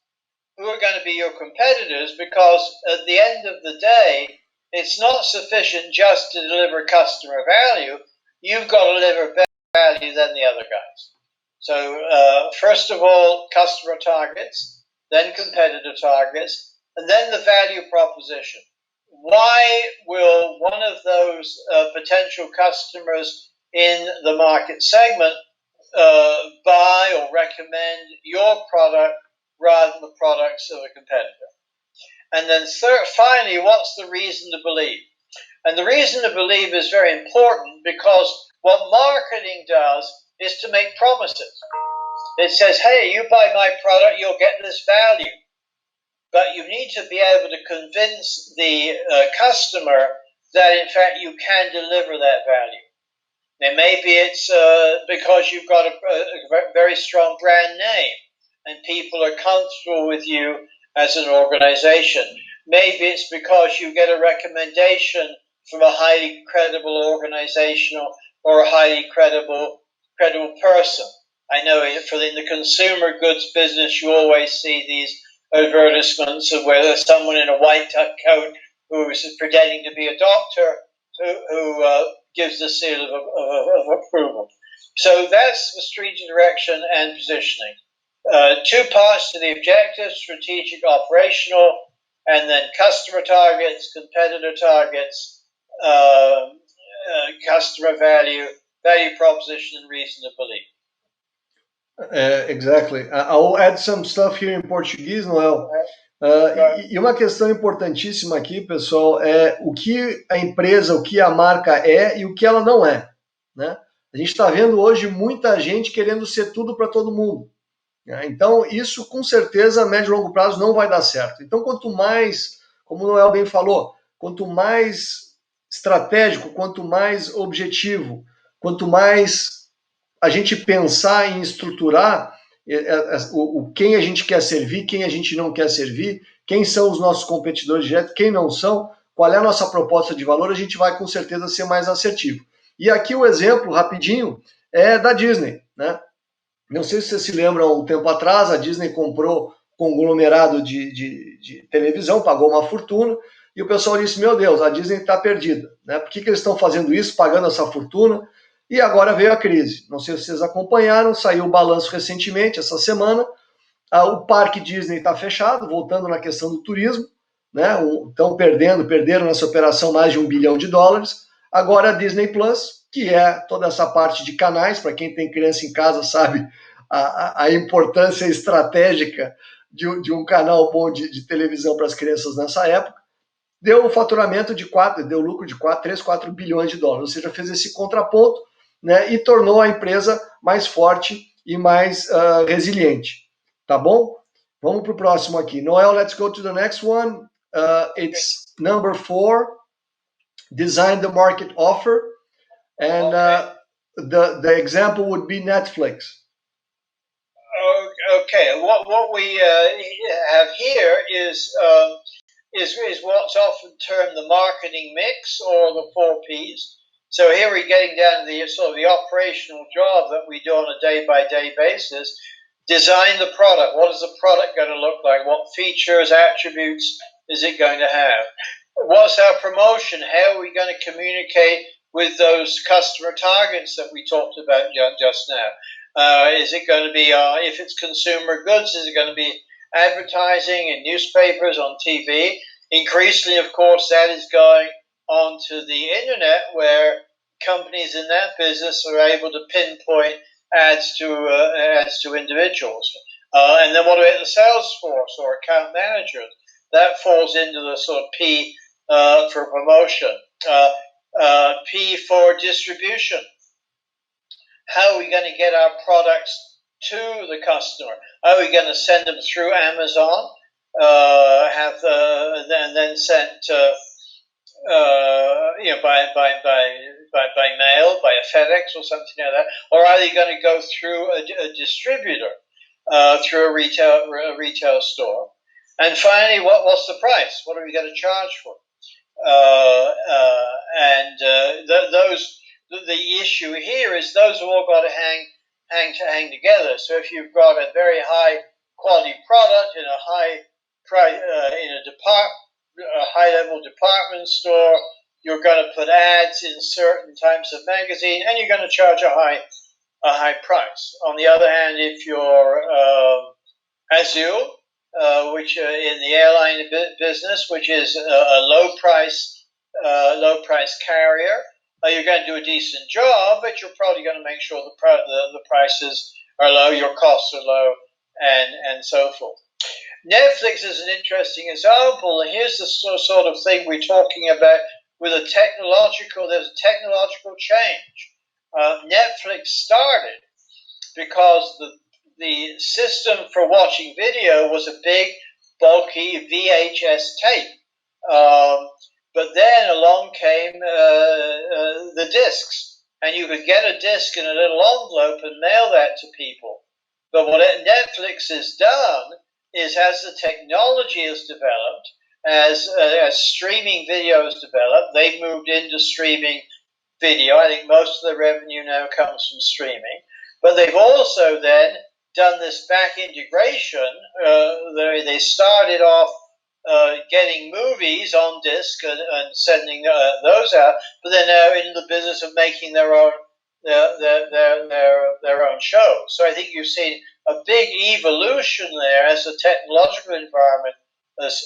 S2: Who are going to be your competitors? Because at the end of the day, it's not sufficient just to deliver customer value. You've got to deliver better value than the other guys. So first of all, customer targets, then competitor targets, and then the value proposition. Why will one of those potential customers in the market segment buy or recommend your product rather than the products of a competitor? And then finally, what's the reason to believe? And the reason to believe is very important, because what marketing does is to make promises. It says, hey, you buy my product, you'll get this value. But you need to be able to convince the customer that, in fact, you can deliver that value. Now, maybe it's because you've got a very strong brand name and people are comfortable with you as an organization. Maybe it's because you get a recommendation from a highly credible organization or a highly credible person. I know in the consumer goods business, you always see these advertisements of where there's someone in a white coat who is pretending to be a doctor who gives the seal of approval. So that's the strategic direction and positioning. Two parts to the objective: strategic, operational, and then customer targets, competitor targets, customer value proposition, and reason to believe.
S1: Exactly. I'll add some stuff here in Português, Noel. E uma questão importantíssima aqui, pessoal, é o que a empresa, o que a marca é e o que ela não é, né? A gente está vendo hoje muita gente querendo ser tudo para todo mundo, né? Então, isso com certeza a médio e longo prazo não vai dar certo. Então, quanto mais, como o Noel bem falou, quanto mais estratégico, quanto mais objetivo, quanto mais a gente pensar em estruturar quem a gente quer servir, quem a gente não quer servir, quem são os nossos competidores diretos, quem não são, qual é a nossa proposta de valor, a gente vai com certeza ser mais assertivo. E aqui o exemplo, rapidinho, é da Disney, né? Não sei se você se lembra, um tempo atrás, a Disney comprou um conglomerado de televisão, pagou uma fortuna, e o pessoal disse, meu Deus, a Disney está perdida, né? Por que eles estão fazendo isso, pagando essa fortuna? E agora veio a crise. Não sei se vocês acompanharam, saiu o balanço recentemente, essa semana. O parque Disney está fechado, voltando na questão do turismo, né? Estão perderam nessa operação mais de $1 bilhão. Agora a Disney Plus, que é toda essa parte de canais, para quem tem criança em casa sabe a importância estratégica de um canal bom de televisão para as crianças nessa época. deu um faturamento de deu lucro de 3, 4 bilhões de dólares, ou seja, fez esse contraponto, né, e tornou a empresa mais forte e mais resiliente, tá bom? Vamos para o próximo aqui. Noel, let's go to the next one. It's number 4, design the market offer, and the example would be Netflix.
S2: Okay, what we have here is what's often termed the marketing mix, or the 4 Ps. So here we're getting down to the sort of the operational job that we do on a day-by-day basis. Design the product. What is the product going to look like? What features, attributes is it going to have? What's our promotion? How are we going to communicate with those customer targets that we talked about just now? Is it going to be, if it's consumer goods, is it going to be advertising in newspapers, on TV? Increasingly, of course, that is going onto the internet, where companies in that business are able to pinpoint ads to individuals. And then what about the sales force or account managers? That falls into the sort of P for promotion. P for distribution. How are we going to get our products to the customer? Are we going to send them through Amazon, and then sent by mail, by a FedEx or something like that, or are they going to go through a distributor, through a retail store? And finally, what's the price? What are we going to charge for? The issue here is those have all got to hang together. So if you've got a very high quality product in a high price a high level department store, you're going to put ads in certain types of magazine, and you're going to charge a high price. On the other hand, if you're Azul, which in the airline business, which is a low price carrier, you're going to do a decent job, but you're probably going to make sure the prices are low, your costs are low, and so forth. Netflix is an interesting example, and here's the sort of thing we're talking about with there's a technological change. Netflix started because the system for watching video was a big, bulky VHS tape. But then along came the discs, and you could get a disc in a little envelope and mail that to people. But what Netflix has done is, as the technology has developed, as streaming video has developed, they've moved into streaming video. I think most of the revenue now comes from streaming. But they've also then done this back integration. They started off getting movies on disc and sending those out, but they're now in the business of making their own shows. So I think you've seen a big evolution there as the technological environment has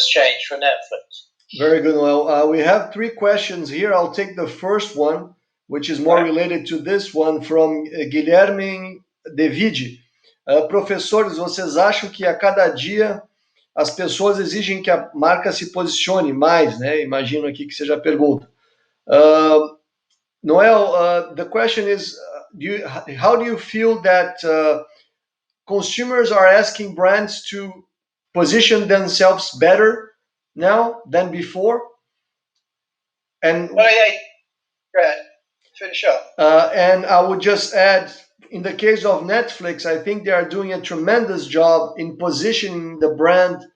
S2: changed for Netflix.
S1: Very good, Noel. We have 3 questions here. I'll take the first one, which is more related to this one, from Guilherme Devide. Professores, vocês acham que a cada dia as pessoas exigem que a marca se posicione mais, né? Imagino aqui que seja a pergunta. Noel, the question is, how do you feel that consumers are asking brands to position themselves better now than before? And
S2: go ahead, finish up.
S1: And I would just add, in the case of Netflix, I think they are doing a tremendous job in positioning the brand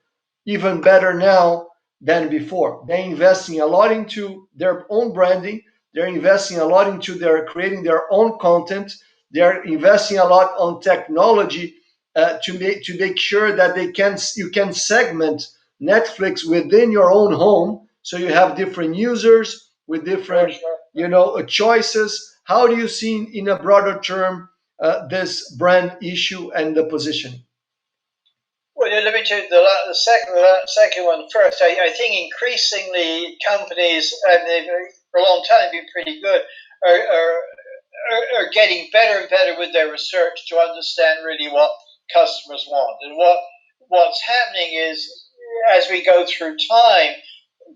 S1: even better now than before. They're investing a lot into their own branding. They're investing a lot into creating their own content. They're investing a lot on technology to make sure that you can segment Netflix within your own home, so you have different users with different choices. How do you see, in a broader term, this brand issue and the positioning?
S2: Well, let me take the second one first. I think increasingly companies, and they've for a long time been pretty good, are getting better and better with their research to understand really what customers want. And what's happening is as we go through time,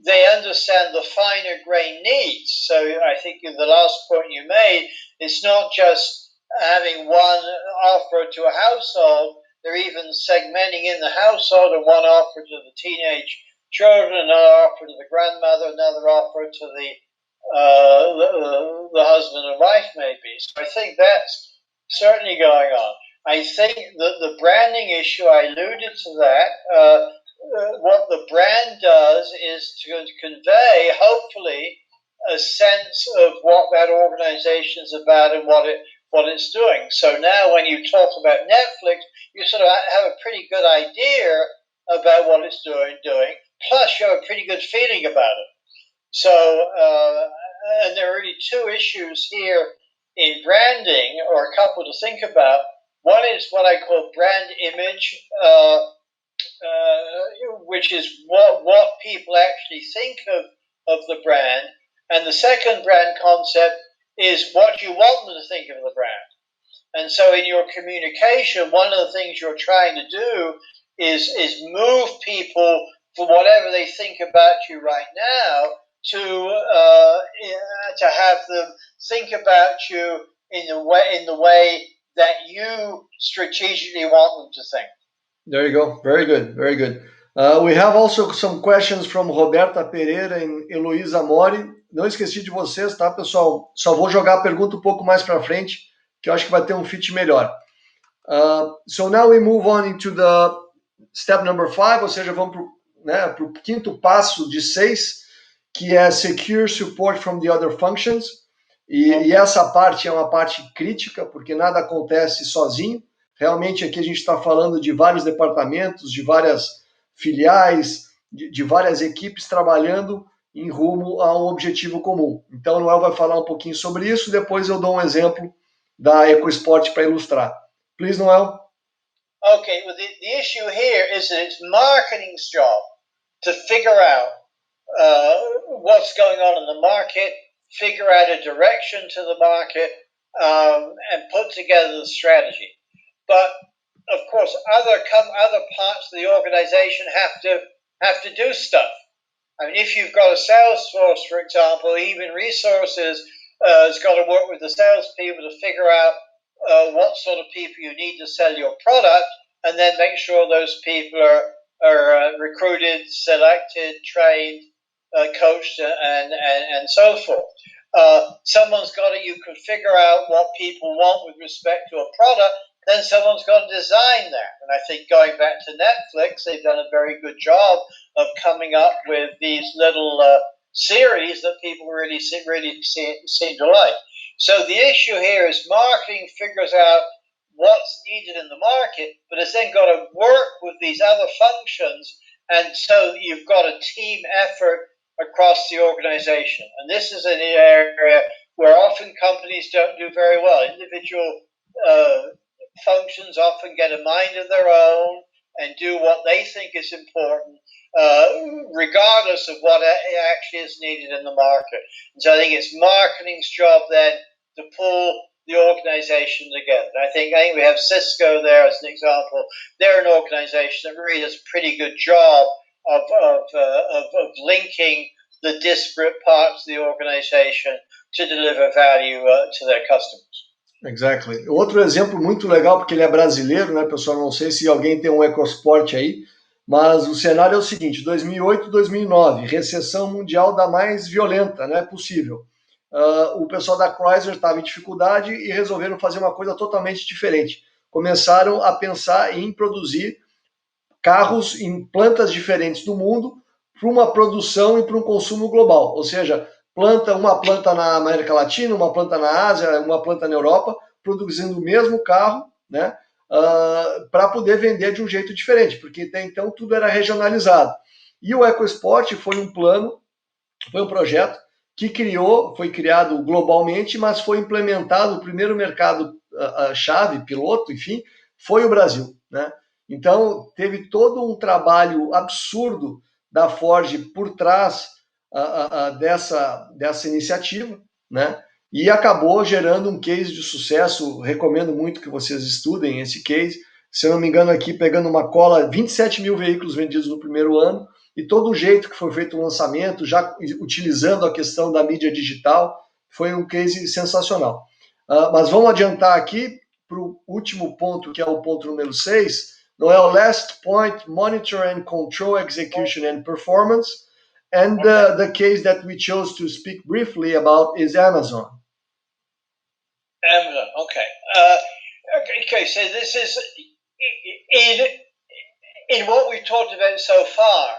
S2: they understand the finer grain needs. So I think in the last point you made, it's not just having one offer to a household, they're even segmenting in the household, and one offer to the teenage children, another offer to the grandmother, another offer to the husband and wife maybe. So I think that's certainly going on. I think that the branding issue, I alluded to that. What the brand does is to convey, hopefully, a sense of what that organization is about and what it's doing. So now when you talk about Netflix, you sort of have a pretty good idea about what it's doing, plus you have a pretty good feeling about it. So, and there are really two issues here in branding, or a couple to think about. One is what I call brand image, which is what people actually think of the brand. And the second brand concept is what you want them to think of the brand. And so in your communication, one of the things you're trying to do is move people from whatever they think about you right now to have them think about you in the way that you strategically want them to think.
S1: There you go. Very good. Very good. We have also some questions from Roberta Pereira e Heloísa Mori. Não esqueci de vocês, tá, pessoal? Só vou jogar a pergunta um pouco mais para frente, que eu acho que vai ter um fit melhor. So now we move on into the step number 5, ou seja, vamos para o quinto passo de 6, que é secure support from the other functions. E essa parte é uma parte crítica, porque nada acontece sozinho. Realmente aqui a gente está falando de vários departamentos, de várias filiais, de várias equipes trabalhando em rumo a um objetivo comum. Então, o Noel vai falar um pouquinho sobre isso, depois eu dou um exemplo da EcoSport para ilustrar. Please, Noel.
S2: Okay, well, the issue here is that it's marketing's job to figure out what's going on in the market, figure out a direction to the market, and put together the strategy. But of course, other parts of the organization have to do stuff. I mean, if you've got a sales force, for example, even resources has got to work with the salespeople to figure out what sort of people you need to sell your product, and then make sure those people are recruited, selected, trained, coached, and so forth. You could figure out what people want with respect to a product, then someone's got to design that. And I think going back to Netflix, they've done a very good job of coming up with these little series that people really seem to like. So the issue here is marketing figures out what's needed in the market, but it's then got to work with these other functions, and so you've got a team effort across the organization. And this is an area where often companies don't do very well. Individual functions often get a mind of their own and do what they think is important, regardless of what actually is needed in the market. And so I think it's marketing's job then to pull the organization together. And I think we have Cisco there as an example. They're an organization that really does a pretty good job of linking the disparate parts of the organization to deliver value to their customers.
S1: Exactly. Outro exemplo muito legal, porque ele é brasileiro, né, pessoal? Não sei se alguém tem um EcoSport aí, mas o cenário é o seguinte: 2008 e 2009, recessão mundial da mais violenta, né, possível. O pessoal da Chrysler estava em dificuldade e resolveram fazer uma coisa totalmente diferente. Começaram a pensar em produzir carros em plantas diferentes do mundo para uma produção e para um consumo global. Ou seja, uma planta na América Latina, uma planta na Ásia, uma planta na Europa, produzindo o mesmo carro, né, para poder vender de um jeito diferente, porque até então tudo era regionalizado. E o EcoSport foi um projeto que foi criado globalmente, mas foi implementado, o primeiro mercado chave, piloto, enfim, foi o Brasil, né? Então, teve todo um trabalho absurdo da Ford por trás dessa iniciativa, né? E acabou gerando um case de sucesso. Recomendo muito que vocês estudem esse case. se eu não me engano aqui, pegando uma cola, 27 mil veículos vendidos no primeiro ano, e todo o jeito que foi feito o lançamento, já utilizando a questão da mídia digital, foi um case sensacional. Mas vamos adiantar aqui para o último ponto, que é o ponto número 6, Noel, last point, monitor and control execution and performance, and the case that we chose to speak briefly about is Amazon.
S2: Amazon, okay. Okay, so this is in what we've talked about so far,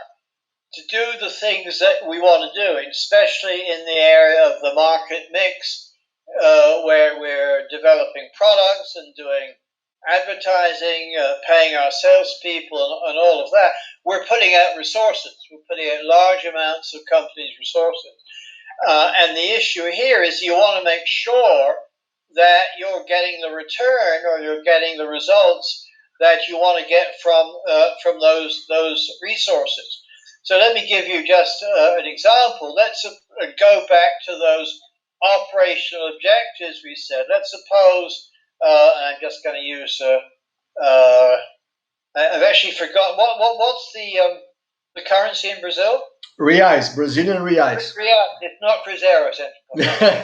S2: to do the things that we want to do, especially in the area of the market mix, where we're developing products and doing advertising, paying our salespeople and all of that, we're putting out resources. We're putting out large amounts of companies' resources. And the issue here is you want to make sure that you're getting the return or you're getting the results that you want to get from those resources. So let me give you just an example. Let's go back to those operational objectives we said. Let's suppose, I'm just going to use, I've actually forgotten, what's the currency in Brazil?
S1: Reais, Brazilian reais.
S2: Reais, it's not Cruzeiros.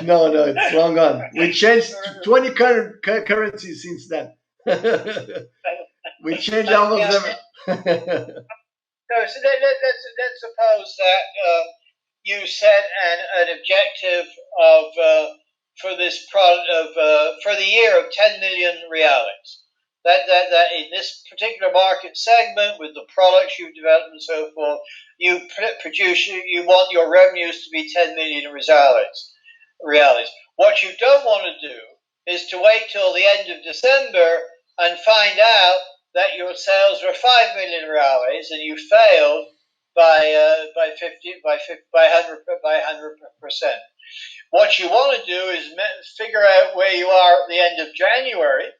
S1: No, it's long gone. We changed to 20 currencies since then. We changed almost them.
S2: So let's suppose that you set an objective of for this product for the year of 10 million reais. That in this particular market segment with the products you've developed and so forth, you want your revenues to be 10 million reais. What you don't want to do is to wait till the end of December and find out that your sales were 5 million reais and you failed by 100%. What you want to do is figure out where you are at the end of January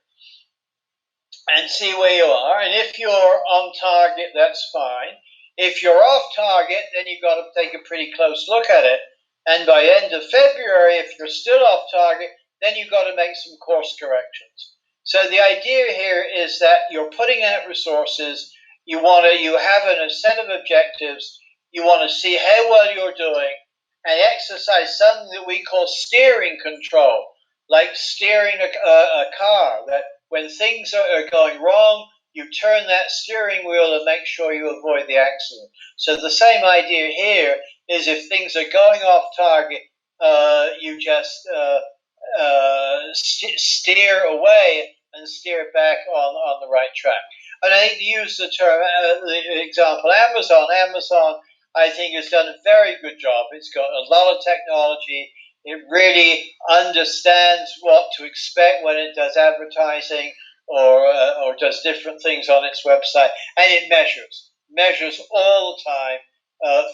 S2: and see where you are. And if you're on target, that's fine. If you're off target, then you've got to take a pretty close look at it. And by end of February, if you're still off target, then you've got to make some course corrections. So the idea here is that you're putting out resources. You have a set of objectives. You want to see how well you're doing and exercise something that we call steering control, like steering a car, that when things are going wrong, you turn that steering wheel and make sure you avoid the accident. So the same idea here is if things are going off target, you just steer away and steer back on the right track. And I think to use the term, the example, Amazon, I think has done a very good job. It's got a lot of technology. It really understands what to expect when it does advertising or does different things on its website, and it measures all the time,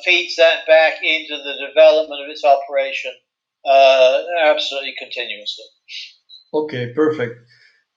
S2: feeds that back into the development of its operation absolutely continuously.
S1: Ok, perfect.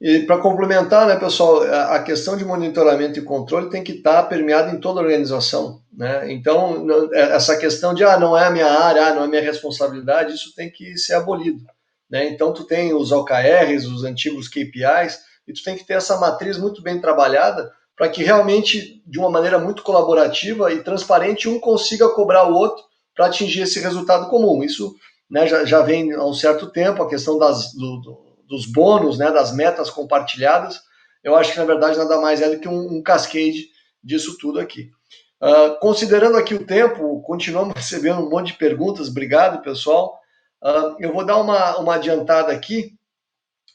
S1: E para complementar, né, pessoal, a questão de monitoramento e controle tem que estar permeada em toda a organização, né? Então, essa questão de não é a minha área, não é a minha responsabilidade, isso tem que ser abolido, né? Então, tu tem os OKRs, os antigos KPIs, e tu tem que ter essa matriz muito bem trabalhada para que realmente, de uma maneira muito colaborativa e transparente, um consiga cobrar o outro para atingir esse resultado comum. Isso, né, já vem há um certo tempo, a questão dos bônus, né, das metas compartilhadas. Eu acho que, na verdade, nada mais é do que um cascade disso tudo aqui. Considerando aqui o tempo, continuamos recebendo um monte de perguntas. Obrigado, pessoal. Eu vou dar uma adiantada aqui.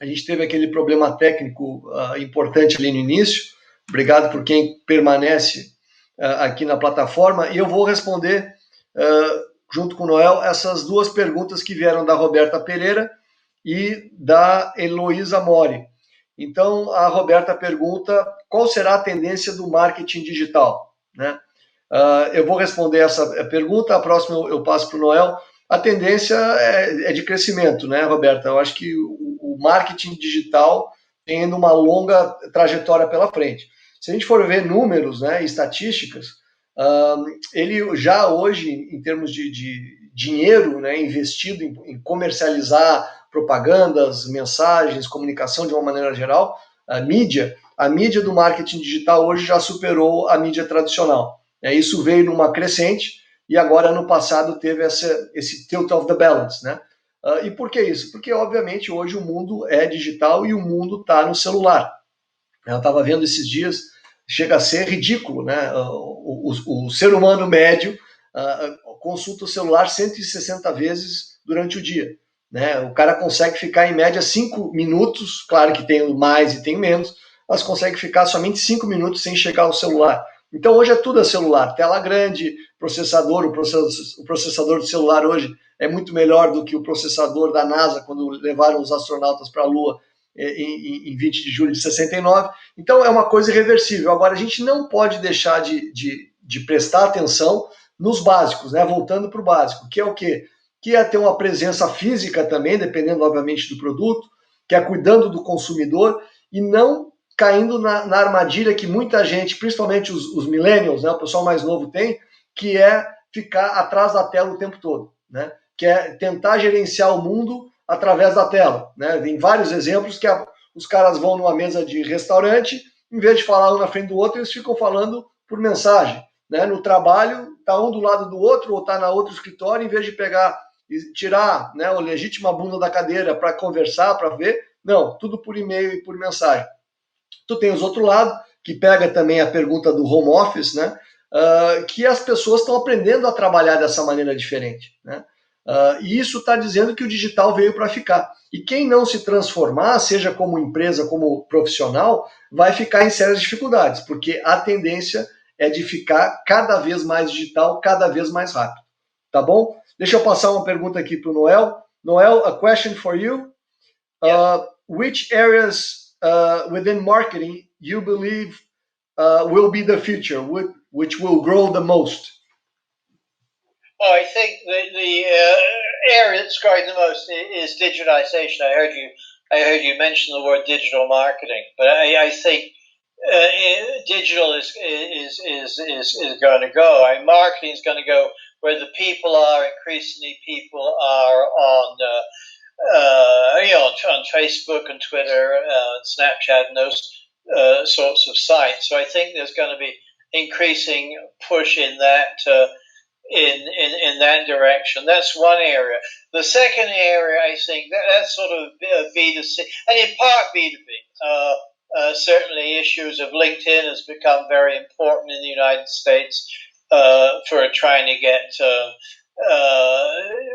S1: A gente teve aquele problema técnico importante ali no início. Obrigado por quem permanece aqui na plataforma. E eu vou responder, junto com o Noel, essas duas perguntas que vieram da Roberta Pereira e da Heloísa Mori. Então, a Roberta pergunta qual será a tendência do marketing digital, né? Eu vou responder essa pergunta, a próxima eu passo para o Noel. A tendência é de crescimento, né, Roberta? Eu acho que o marketing digital tem ainda uma longa trajetória pela frente. Se a gente for ver números, né, estatísticas, ele já hoje, em termos de dinheiro, né, investido em comercializar propagandas, mensagens, comunicação de uma maneira geral, mídia, a mídia do marketing digital hoje já superou a mídia tradicional. Isso veio numa crescente e agora, ano passado, teve esse tilt of the balance, né? E por que isso? Porque, obviamente, hoje o mundo é digital e o mundo está no celular. Eu estava vendo esses dias, chega a ser ridículo, né? O ser humano médio consulta o celular 160 vezes durante o dia. Né? O cara consegue ficar, em média, 5 minutos, claro que tem mais e tem menos, mas consegue ficar somente 5 minutos sem chegar ao celular. Então, hoje é tudo celular, tela grande, processador, o processador do celular hoje é muito melhor do que o processador da NASA, quando levaram os astronautas para a Lua em 20 de julho de 69. Então, é uma coisa irreversível. Agora, a gente não pode deixar de prestar atenção nos básicos, né? Voltando para o básico, que é o quê? Que é ter uma presença física também, dependendo, obviamente, do produto, que é cuidando do consumidor e não caindo na armadilha que muita gente, principalmente os millennials, né, o pessoal mais novo tem, que é ficar atrás da tela o tempo todo, né? Que é tentar gerenciar o mundo através da tela. Né? Tem vários exemplos que os caras vão numa mesa de restaurante, em vez de falar um na frente do outro, eles ficam falando por mensagem. Né? No trabalho, está um do lado do outro ou está na outro escritório, em vez de pegar e tirar, né, a legítima bunda da cadeira para conversar, para ver, não, tudo por e-mail e por mensagem. Tu tem os outro lado, que pega também a pergunta do home office, né? Que as pessoas estão aprendendo a trabalhar dessa maneira diferente. Né? E isso está dizendo que o digital veio para ficar. E quem não se transformar, seja como empresa, como profissional, vai ficar em sérias dificuldades, porque a tendência é de ficar cada vez mais digital, cada vez mais rápido. Tá bom? Deixa eu passar uma pergunta aqui para o Noel. Noel, a question for you. Which areas within marketing you believe will be the future, which will grow the most?
S2: Well, I think the area that's growing the most is digitization. I heard you mention the word digital marketing, but I think digital is going to go. Marketing is going to go where the people are. Increasingly, people are on on Facebook and Twitter, Snapchat, and those sorts of sites. So I think there's going to be increasing push in that in that direction. That's one area. The second area, I think, that's sort of B2C, and in part B2B. Certainly, issues of LinkedIn has become very important in the United States for trying to get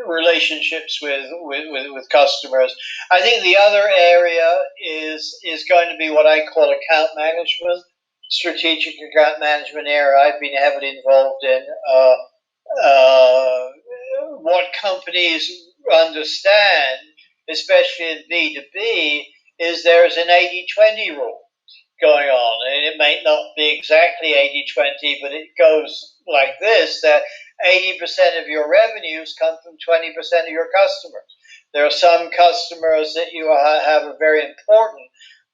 S2: relationships with customers. I think the other area is going to be what I call account management, strategic account management area. I've been heavily involved in. What companies understand, especially in B2B, is there's an 80-20 rule going on. And it may not be exactly 80-20, but it goes like this, that 80% of your revenues come from 20% of your customers. There are some customers that you have are very important.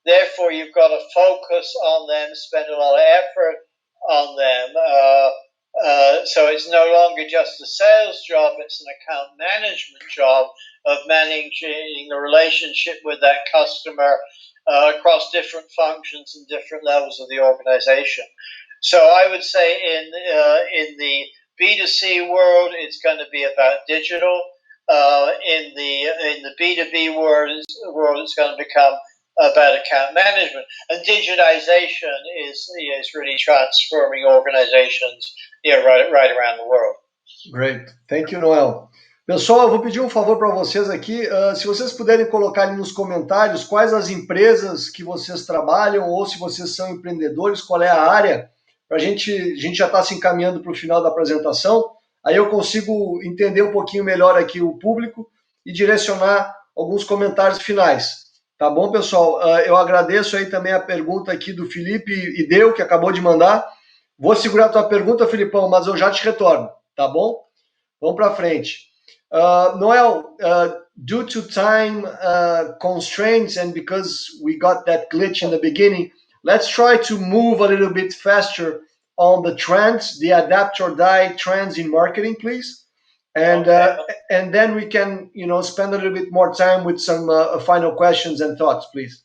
S2: Therefore, you've got to focus on them, spend a lot of effort on them. So it's no longer just a sales job, it's an account management job of managing the relationship with that customer across different functions and different levels of the organization. So I would say in the B2C world, it's going to be about digital. In the B2B world, it's going to become about account management, and digitization is really transforming organizations, right around the world.
S1: Great, thank you, Noel. Pessoal, eu vou pedir um favor para vocês aqui, se vocês puderem colocar ali nos comentários quais as empresas que vocês trabalham ou se vocês são empreendedores, qual é a área, a gente já está se encaminhando para o final da apresentação, aí eu consigo entender um pouquinho melhor aqui o público e direcionar alguns comentários finais. Tá bom, pessoal? Eu agradeço aí também a pergunta aqui do Felipe Ideu, que acabou de mandar. Vou segurar a tua pergunta, Filipão, mas eu já te retorno, tá bom? Vamos para frente. Noel, due to time constraints and because we got that glitch in the beginning, let's try to move a little bit faster on the trends, the adapt or die trends in marketing, please. And and then we can, spend a little bit more time with some final questions and thoughts, please.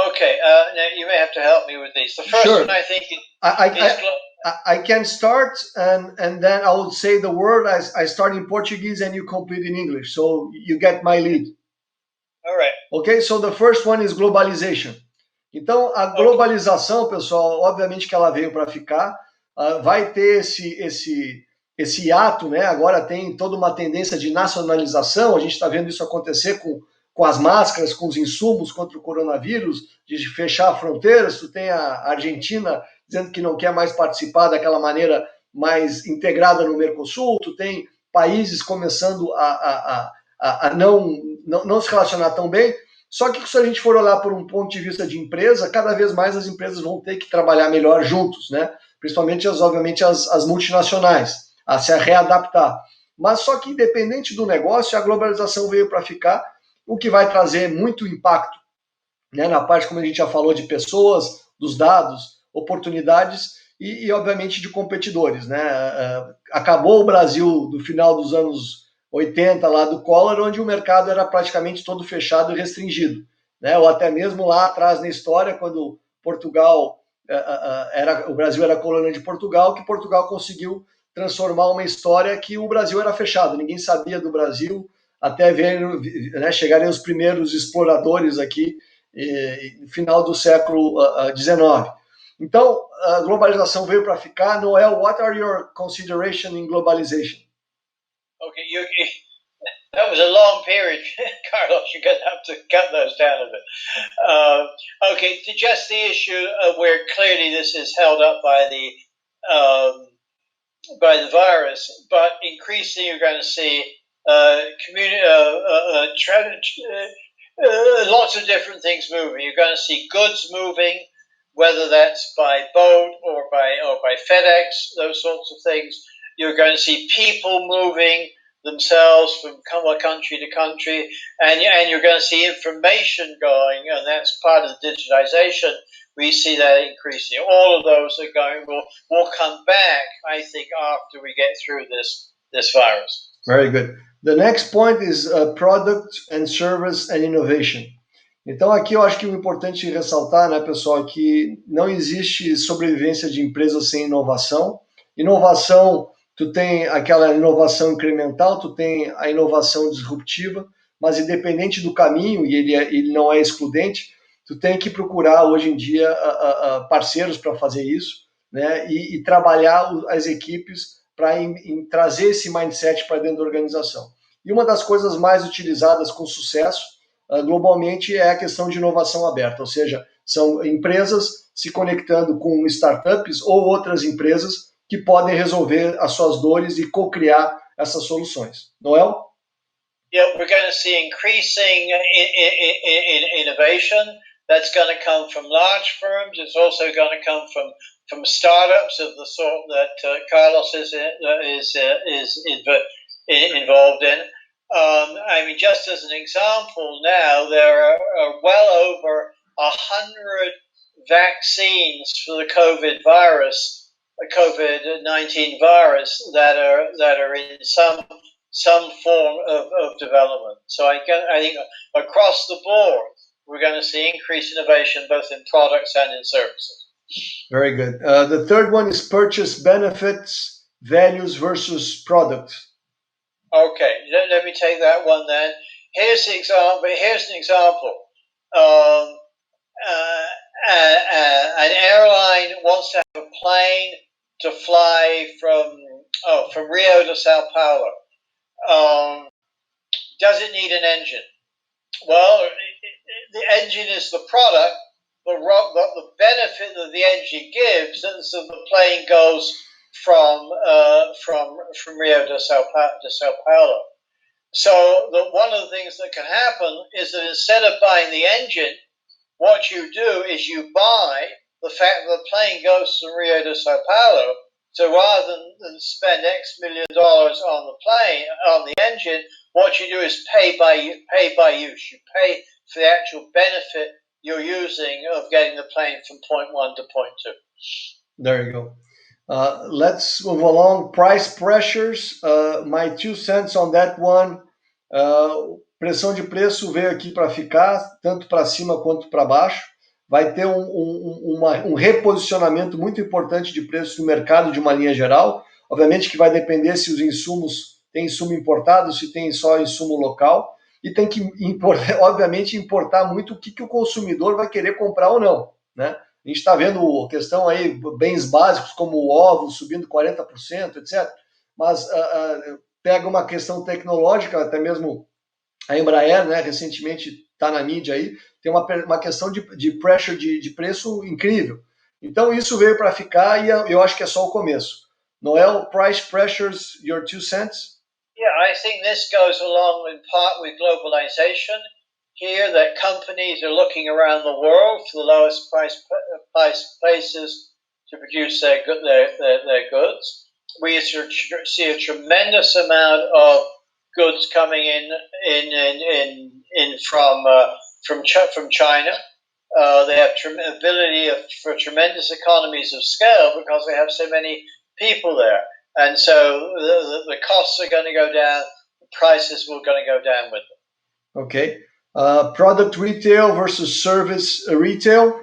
S2: Okay, now you may have to help me with these. The first
S1: Sure.
S2: one, I think,
S1: I can start, and then I will say the word. I start in Portuguese and you complete in English, so you get my lead.
S2: All right.
S1: Okay, so the first one is globalization. Então, a globalização, pessoal, obviamente que ela veio para ficar. Vai ter esse hiato, né? Agora tem toda uma tendência de nacionalização. A gente está vendo isso acontecer com as máscaras, com os insumos contra o coronavírus, de fechar fronteiras. Tu tem a Argentina dizendo que não quer mais participar daquela maneira mais integrada no Mercosul. Tu tem países começando a não se relacionar tão bem. Só que se a gente for olhar por um ponto de vista de empresa, cada vez mais as empresas vão ter que trabalhar melhor juntos, né? Principalmente, obviamente, as multinacionais, a se readaptar. Mas só que, independente do negócio, a globalização veio para ficar, o que vai trazer muito impacto, né? Na parte, como a gente já falou, de pessoas, dos dados, oportunidades e obviamente, de competidores, né? Acabou o Brasil do final dos anos 80 lá do Collor, onde o mercado era praticamente todo fechado e restringido, né? Ou até mesmo lá atrás na história, quando Portugal o Brasil era colônia de Portugal, que Portugal conseguiu transformar uma história que o Brasil era fechado, ninguém sabia do Brasil, até né, chegarem os primeiros exploradores aqui no final do século XIX. Então, a globalização veio para ficar. Noel, what are your considerations in globalization?
S2: Okay, that was a long period, Carlos. You're going to have to cut those down a bit. Okay, just the issue where clearly this is held up by the virus, but increasingly you're going to see lots of different things moving. You're going to see goods moving, whether that's by boat or by FedEx, those sorts of things. You're going to see people moving themselves from country to country, and you're going to see information going, and that's part of the digitization. We see that increasing. All of those are going will come back, I think, after we get through this virus.
S1: Very good. The next point is product and service and innovation. Então aqui eu acho que o importante ressaltar, né, pessoal, é que não existe sobrevivência de empresas sem inovação. Inovação, tu tem aquela inovação incremental, tu tem a inovação disruptiva, mas independente do caminho, e ele não é excludente, tu tem que procurar hoje em dia parceiros para fazer isso, né, e trabalhar as equipes para trazer esse mindset para dentro da organização. E uma das coisas mais utilizadas com sucesso globalmente é a questão de inovação aberta, ou seja, são empresas se conectando com startups ou outras empresas que podem resolver as suas dores e co-criar essas soluções. Noel?
S2: Yeah, we're going to see increasing innovation. That's going to come from large firms. It's also going to come from startups of the sort that Carlos is involved in. I mean, just as an example, now there are well over 100 vaccines for the COVID-19 virus that are in some form of development. So I think across the board, we're going to see increased innovation both in products and in services.
S1: Very good. The third one is purchase benefits, values versus products.
S2: Okay, let me take that one then. Here's an example. An airline wants to have a plane to fly from Rio to Sao Paulo. Does it need an engine? Well, the engine is the product. The benefit that the engine gives, so the plane goes from Rio to Sao Paulo. So one of the things that can happen is that instead of buying the engine, what you do is you buy the fact that the plane goes from Rio to Sao Paulo. So rather than spend X million dollars on the plane, on the engine, what you do is pay by use. You pay for the actual benefit you're using of getting the plane from point 1 to point 2.
S1: There you go. Let's move along. Price pressures. My 2 cents on that one. Pressão de preço veio aqui para ficar, tanto para cima quanto para baixo. vai ter um reposicionamento muito importante de preços no mercado de uma linha geral. Obviamente que vai depender se os insumos tem insumo importado, se tem só insumo local, e tem que, obviamente, importar muito o que o consumidor vai querer comprar ou não, né? A gente está vendo a questão aí, bens básicos como ovos subindo 40%, etc. Mas pega uma questão tecnológica, até mesmo a Embraer, né, recentemente está na mídia aí, tem uma questão de pressure de preço incrível. Então isso veio para ficar e eu acho que é só o começo. Noel, price pressures, your 2 cents?
S2: Yeah, I think this goes along in part with globalization. Here, that companies are looking around the world for the lowest price places to produce their goods. We see a tremendous amount of goods coming in from China. They have ability for tremendous economies of scale because they have so many people there. And so the costs are going to go down, the prices will going to go down with them.
S1: Okay. Product retail versus service retail?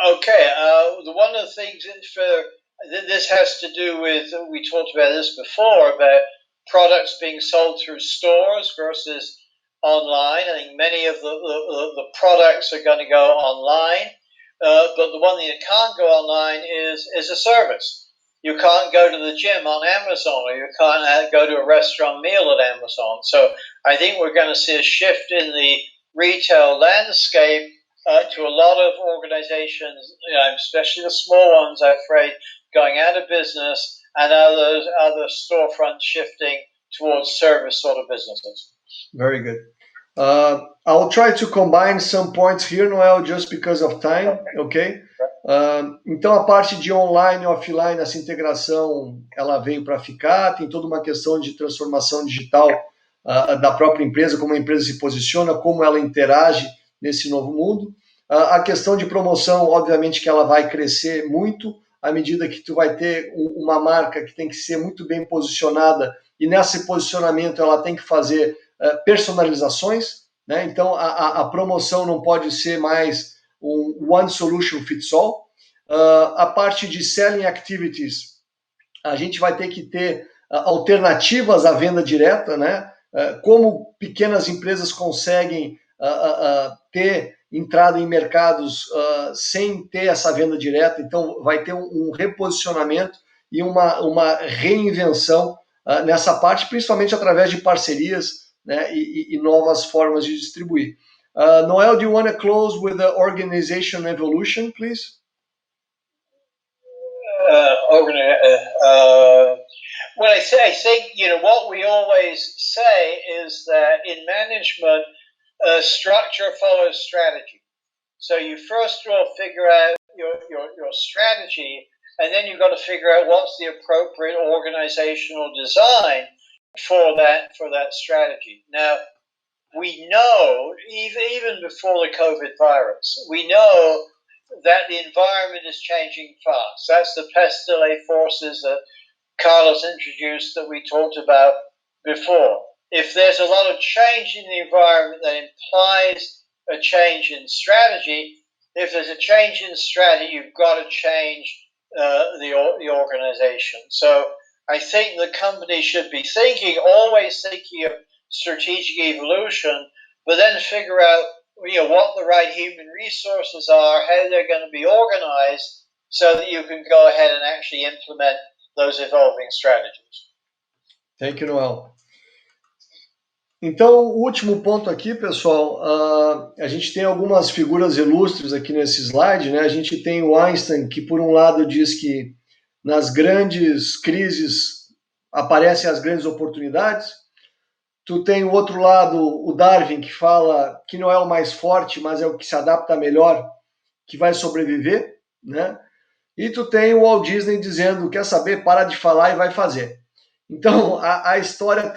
S2: Okay. One of the things this has to do with, we talked about this before, about products being sold through stores versus online. I think many of the products are going to go online, but the one that can't go online is a service. You can't go to the gym on Amazon, or you can't go to a restaurant meal at Amazon. So I think we're going to see a shift in the retail landscape to a lot of organizations, especially the small ones, I'm afraid, going out of business, and other storefronts shifting towards service sort of businesses.
S1: Very good. I'll try to combine some points here, Noel, just because of time, okay? Então, a parte de online e offline, essa integração, ela veio para ficar, tem toda uma questão de transformação digital da própria empresa, como a empresa se posiciona, como ela interage nesse novo mundo. A questão de promoção, obviamente que ela vai crescer muito à medida que tu vai ter uma marca que tem que ser muito bem posicionada, e nesse posicionamento ela tem que fazer personalizações, né? Então a promoção não pode ser mais um one solution fits all. A parte de selling activities, a gente vai ter que ter alternativas à venda direta, né? Como pequenas empresas conseguem ter entrada em mercados sem ter essa venda direta. Então vai ter um reposicionamento e uma reinvenção nessa parte, principalmente através de parcerias, né, e novas formas de distribuir. Noel, do you want to close with the organization evolution, please?
S2: Well, I think, what we always say is that in management, structure follows strategy. So you first of all figure out your strategy, and then you've got to figure out what's the appropriate organizational design for that strategy. Now, we know, even before the COVID virus, we know that the environment is changing fast. That's the pestilent forces that Carlos introduced that we talked about before. If there's a lot of change in the environment, that implies a change in strategy. If there's a change in strategy, you've got to change the organization. So I think the company should be always thinking of strategic evolution, but then figure out what the right human resources are, how they're going to be organized, so that you can go ahead and actually implement those evolving strategies.
S1: Thank you, Noel. Então, o último ponto aqui, pessoal, a gente tem algumas figuras ilustres aqui nesse slide, né? A gente tem o Einstein, que por um lado diz que nas grandes crises aparecem as grandes oportunidades. Tu tem o outro lado, o Darwin, que fala que não é o mais forte, mas é o que se adapta melhor, que vai sobreviver, né? E tu tem o Walt Disney dizendo, quer saber, para de falar e vai fazer. Então, a história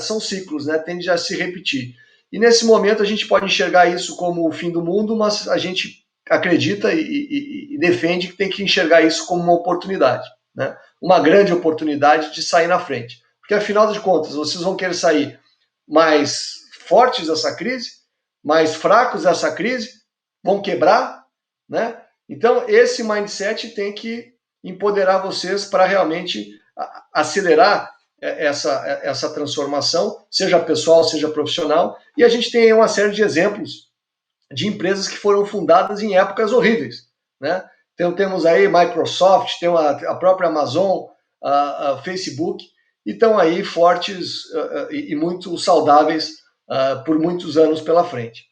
S1: são ciclos, né? Tende a se repetir. E nesse momento a gente pode enxergar isso como o fim do mundo, mas a gente acredita e defende que tem que enxergar isso como uma oportunidade, né? Uma grande oportunidade de sair na frente. Porque, afinal de contas, vocês vão querer sair mais fortes dessa crise, mais fracos dessa crise, vão quebrar, né? Então, esse mindset tem que empoderar vocês para realmente acelerar essa transformação, seja pessoal, seja profissional. E a gente tem uma série de exemplos de empresas que foram fundadas em épocas horríveis, né? Então, temos aí Microsoft, tem a própria Amazon, a Facebook, e estão aí fortes e muito saudáveis por muitos anos pela frente.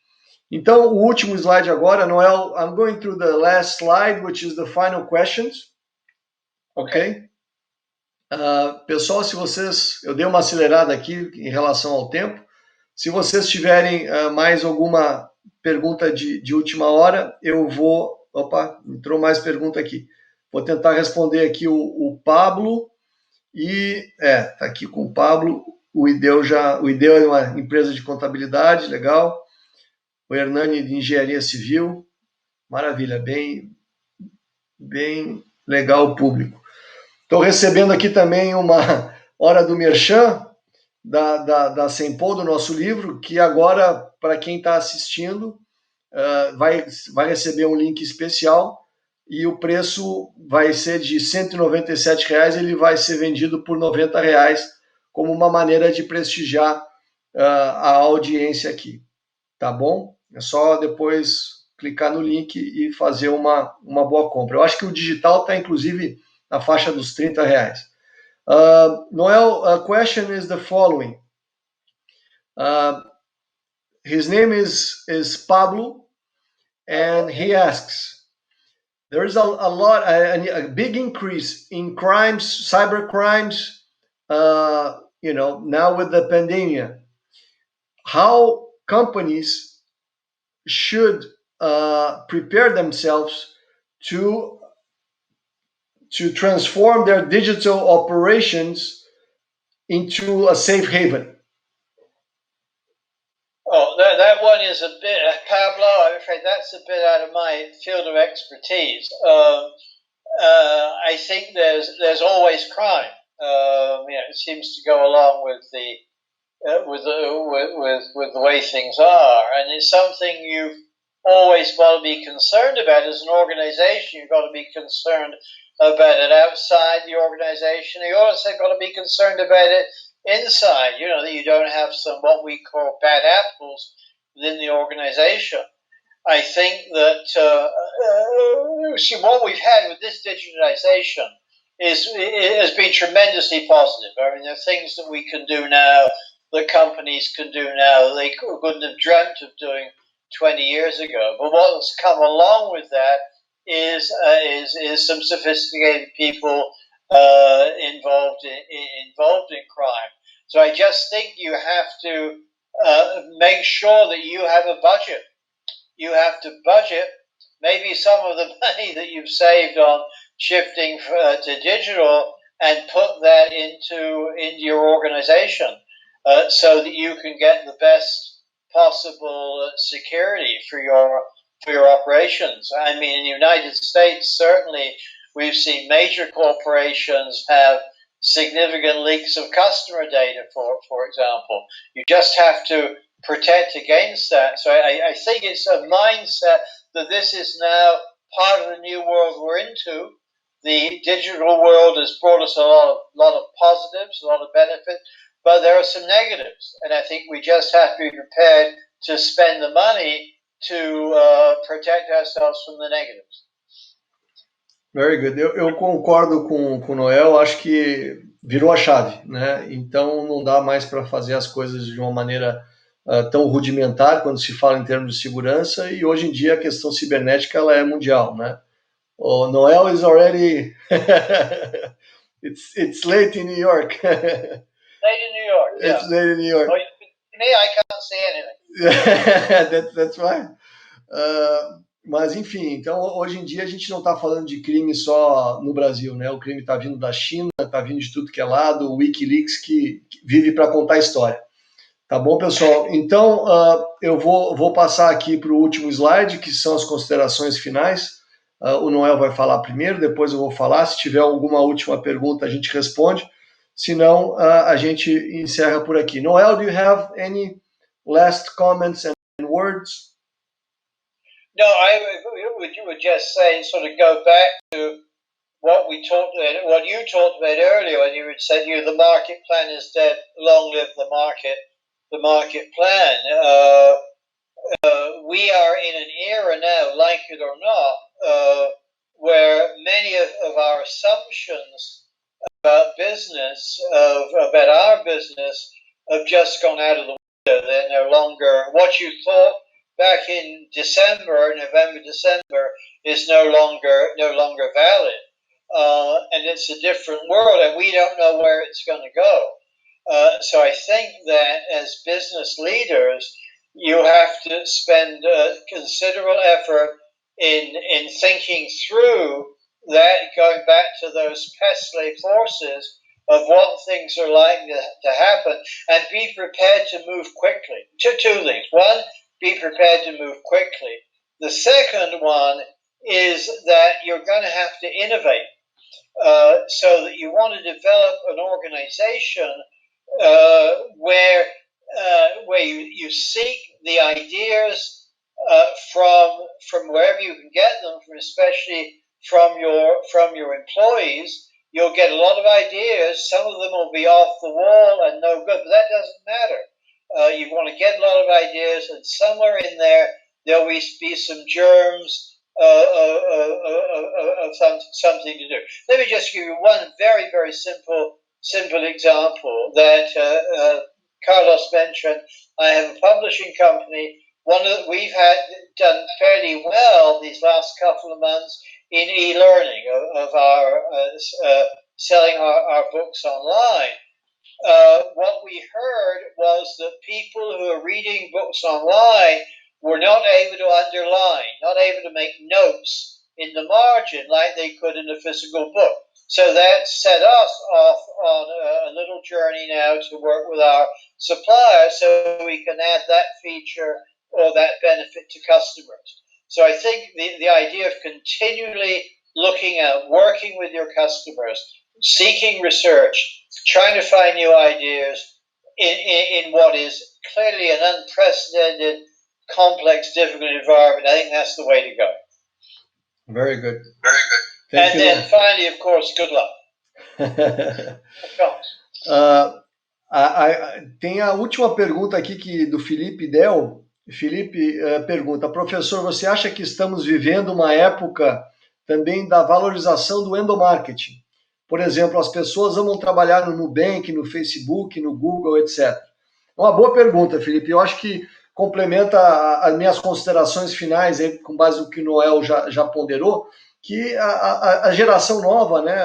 S1: Então, o último slide agora, Noel, I'm going through the last slide, which is the final questions. Ok? Pessoal, se vocês... Eu dei uma acelerada aqui em relação ao tempo. Se vocês tiverem mais alguma pergunta de última hora, eu vou... Opa, entrou mais pergunta aqui. Vou tentar responder aqui o Pablo. E, tá aqui com o Pablo. O Ideu é uma empresa de contabilidade, legal. O Hernani de engenharia civil. Maravilha, bem legal o público. Estou recebendo aqui também uma hora do merchan da Sempol, do nosso livro, que agora, para quem está assistindo, vai receber um link especial e o preço vai ser de R$ 197, ele vai ser vendido por R$ 90, como uma maneira de prestigiar a audiência aqui. Tá bom? É só depois clicar no link e fazer uma boa compra. Eu acho que o digital está, inclusive, na faixa dos R$ 30. Noel, a question is the following. His name is Pablo, and he asks, there is a big increase in crimes, cyber crimes, now with the pandemic. How companies should prepare themselves to transform their digital operations into a safe haven?
S2: Oh, that one is a bit, Pablo, I'm afraid that's a bit out of my field of expertise. I think there's always crime. It seems to go along with the way things are, and it's something you've always got to be concerned about as an organization. You've got to be concerned about it outside the organization. You also got to be concerned about it inside, that you don't have some what we call bad apples within the organization. I think that what we've had with this digitization has been tremendously positive. I mean, there are things that we can do now, that companies can do now, that they couldn't have dreamt of doing 20 years ago. But what's come along with that is some sophisticated people involved in crime. So I just think you have to make sure that you have a budget. You have to budget maybe some of the money that you've saved on shifting to digital and put that into your organization so that you can get the best possible security for your operations. I mean, in the United States, certainly we've seen major corporations have significant leaks of customer data, for example. You just have to protect against that. So I think it's a mindset that this is now part of the new world we're into. The digital world has brought us a lot of positives, a lot of benefits, but there are some negatives. And I think we just have to be prepared to spend the money to protect ourselves from the negatives.
S1: Very good. Eu concordo com o Noel, acho que virou a chave, né? Então não dá mais para fazer as coisas de uma maneira tão rudimentar quando se fala em termos de segurança, e hoje em dia a questão cibernética ela é mundial, né? O Noel is already it's late in New York.
S2: Late in New York. Yeah.
S1: It's late in New York.
S2: Oh, me, I can't see anything.
S1: That's fine. Mas, enfim, então, hoje em dia a gente não está falando de crime só no Brasil, né? O crime está vindo da China, está vindo de tudo que é lado, o Wikileaks que vive para contar a história. Tá bom, pessoal? Então, eu vou passar aqui para o último slide, que são as considerações finais. O Noel vai falar primeiro, depois eu vou falar. Se tiver alguma última pergunta, a gente responde. Se não, a gente encerra por aqui. Noel, do you have any last comments and words?
S2: No, would just say, sort of go back to what you talked about earlier, when you said the market plan is dead, long live the market plan. We are in an era now, like it or not, where many of our assumptions about business, about our business, have just gone out of the window. They're no longer what you thought back in November, December, is no longer valid. And it's a different world, and we don't know where it's going to go. So I think that as business leaders, you have to spend considerable effort in thinking through that, going back to those pestly forces of what things are likely to happen, and be prepared to move quickly. Two things. One, be prepared to move quickly. The second one is that you're going to have to innovate. So that you want to develop an organization where you seek the ideas from wherever you can get them, especially from your employees. You'll get a lot of ideas. Some of them will be off the wall and no good, but that doesn't matter. You want to get a lot of ideas, and somewhere in there'll be some germs of something to do. Let me just give you one very, very simple example that Carlos mentioned. I have a publishing company. We've done fairly well these last couple of months in e-learning of our selling our books online. What we heard was that people who are reading books online were not able to underline, not able to make notes in the margin like they could in a physical book. So that set us off on a little journey now to work with our suppliers so we can add that feature or that benefit to customers. So I think the idea of continually looking at working with your customers, seeking research, trying to find new ideas in what is clearly an unprecedented, complex, difficult environment, I think that's the way to go.
S1: Very good.
S2: Very good. And then finally, of course, good luck.
S1: Tem a última pergunta aqui do Felipe Del. Felipe pergunta: professor, você acha que estamos vivendo uma época também da valorização do endomarketing? Por exemplo, as pessoas amam trabalhar no Nubank, no Facebook, no Google, etc. Uma boa pergunta, Felipe. Eu acho que complementa as minhas considerações finais, aí, com base no que o Noel já ponderou, que a geração nova, né,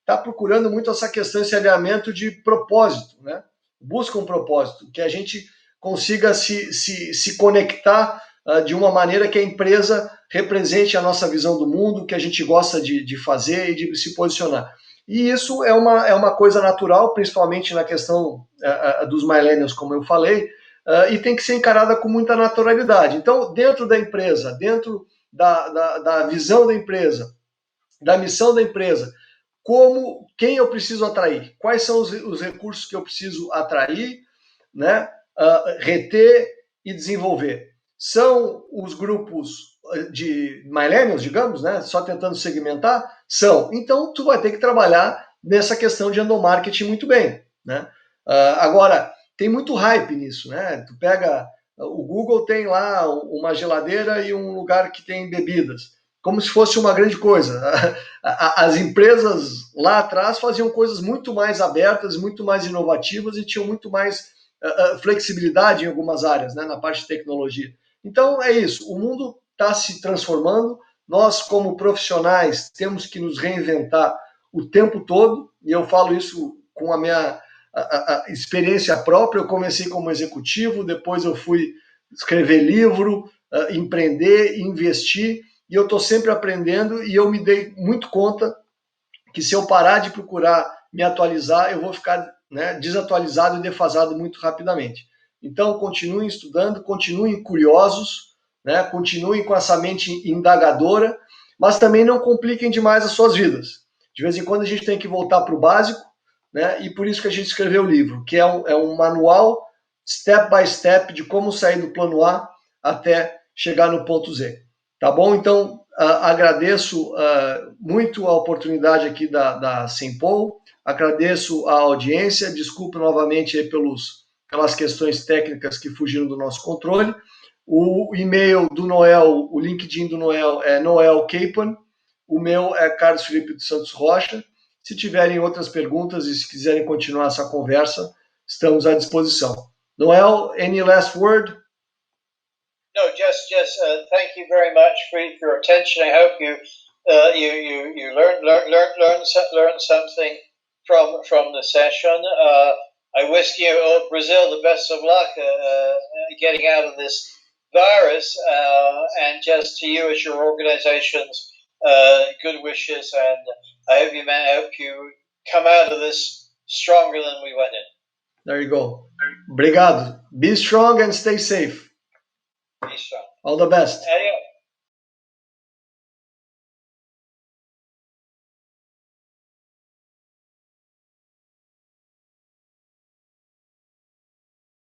S1: está procurando muito essa questão, esse alinhamento de propósito, né? Busca um propósito, que a gente consiga se conectar de uma maneira que a empresa represente a nossa visão do mundo, que a gente gosta de fazer e de se posicionar. E isso é uma coisa natural, principalmente na questão dos millennials, como eu falei, e tem que ser encarada com muita naturalidade. Então, dentro da empresa, dentro da visão da empresa, da missão da empresa, quem eu preciso atrair? Quais são os recursos que eu preciso atrair, né, reter e desenvolver? São os grupos de millennials, digamos, né, só tentando segmentar? São. Então, tu vai ter que trabalhar nessa questão de endomarketing muito bem, né? Agora, tem muito hype nisso, né? Tu pega, o Google tem lá uma geladeira e um lugar que tem bebidas, como se fosse uma grande coisa. As empresas lá atrás faziam coisas muito mais abertas, muito mais inovativas e tinham muito mais flexibilidade em algumas áreas, né, na parte de tecnologia. Então, é isso. O mundo está se transformando. Nós, como profissionais, temos que nos reinventar o tempo todo, e eu falo isso com a minha experiência própria. Eu comecei como executivo, depois eu fui escrever livro, empreender, investir, e eu estou sempre aprendendo, e eu me dei muito conta que se eu parar de procurar me atualizar, eu vou ficar, né, desatualizado e defasado muito rapidamente. Então, continuem estudando, continuem curiosos, né, continuem com essa mente indagadora, mas também não compliquem demais as suas vidas. De vez em quando a gente tem que voltar para o básico, né, e por isso que a gente escreveu o livro, que é um manual step by step de como sair do plano A até chegar no ponto Z. Tá bom? Então, agradeço muito a oportunidade aqui da Sempol, agradeço a audiência, desculpe novamente aí pelas questões técnicas que fugiram do nosso controle. O e-mail do Noel, o LinkedIn do Noel é Noel Capon, o meu é Carlos Felipe dos Santos Rocha. Se tiverem outras perguntas e se quiserem continuar essa conversa, estamos à disposição. Noel, any last word?
S2: No, just thank you very much for your attention. I hope you learned something from the session. I wish you Brazil the best of luck getting out of this virus, and just to you as your organizations, good wishes, and I hope you come out of this stronger than we went in.
S1: There you go. Obrigado. Be strong and stay safe.
S2: Be strong.
S1: All the best.
S2: Adios.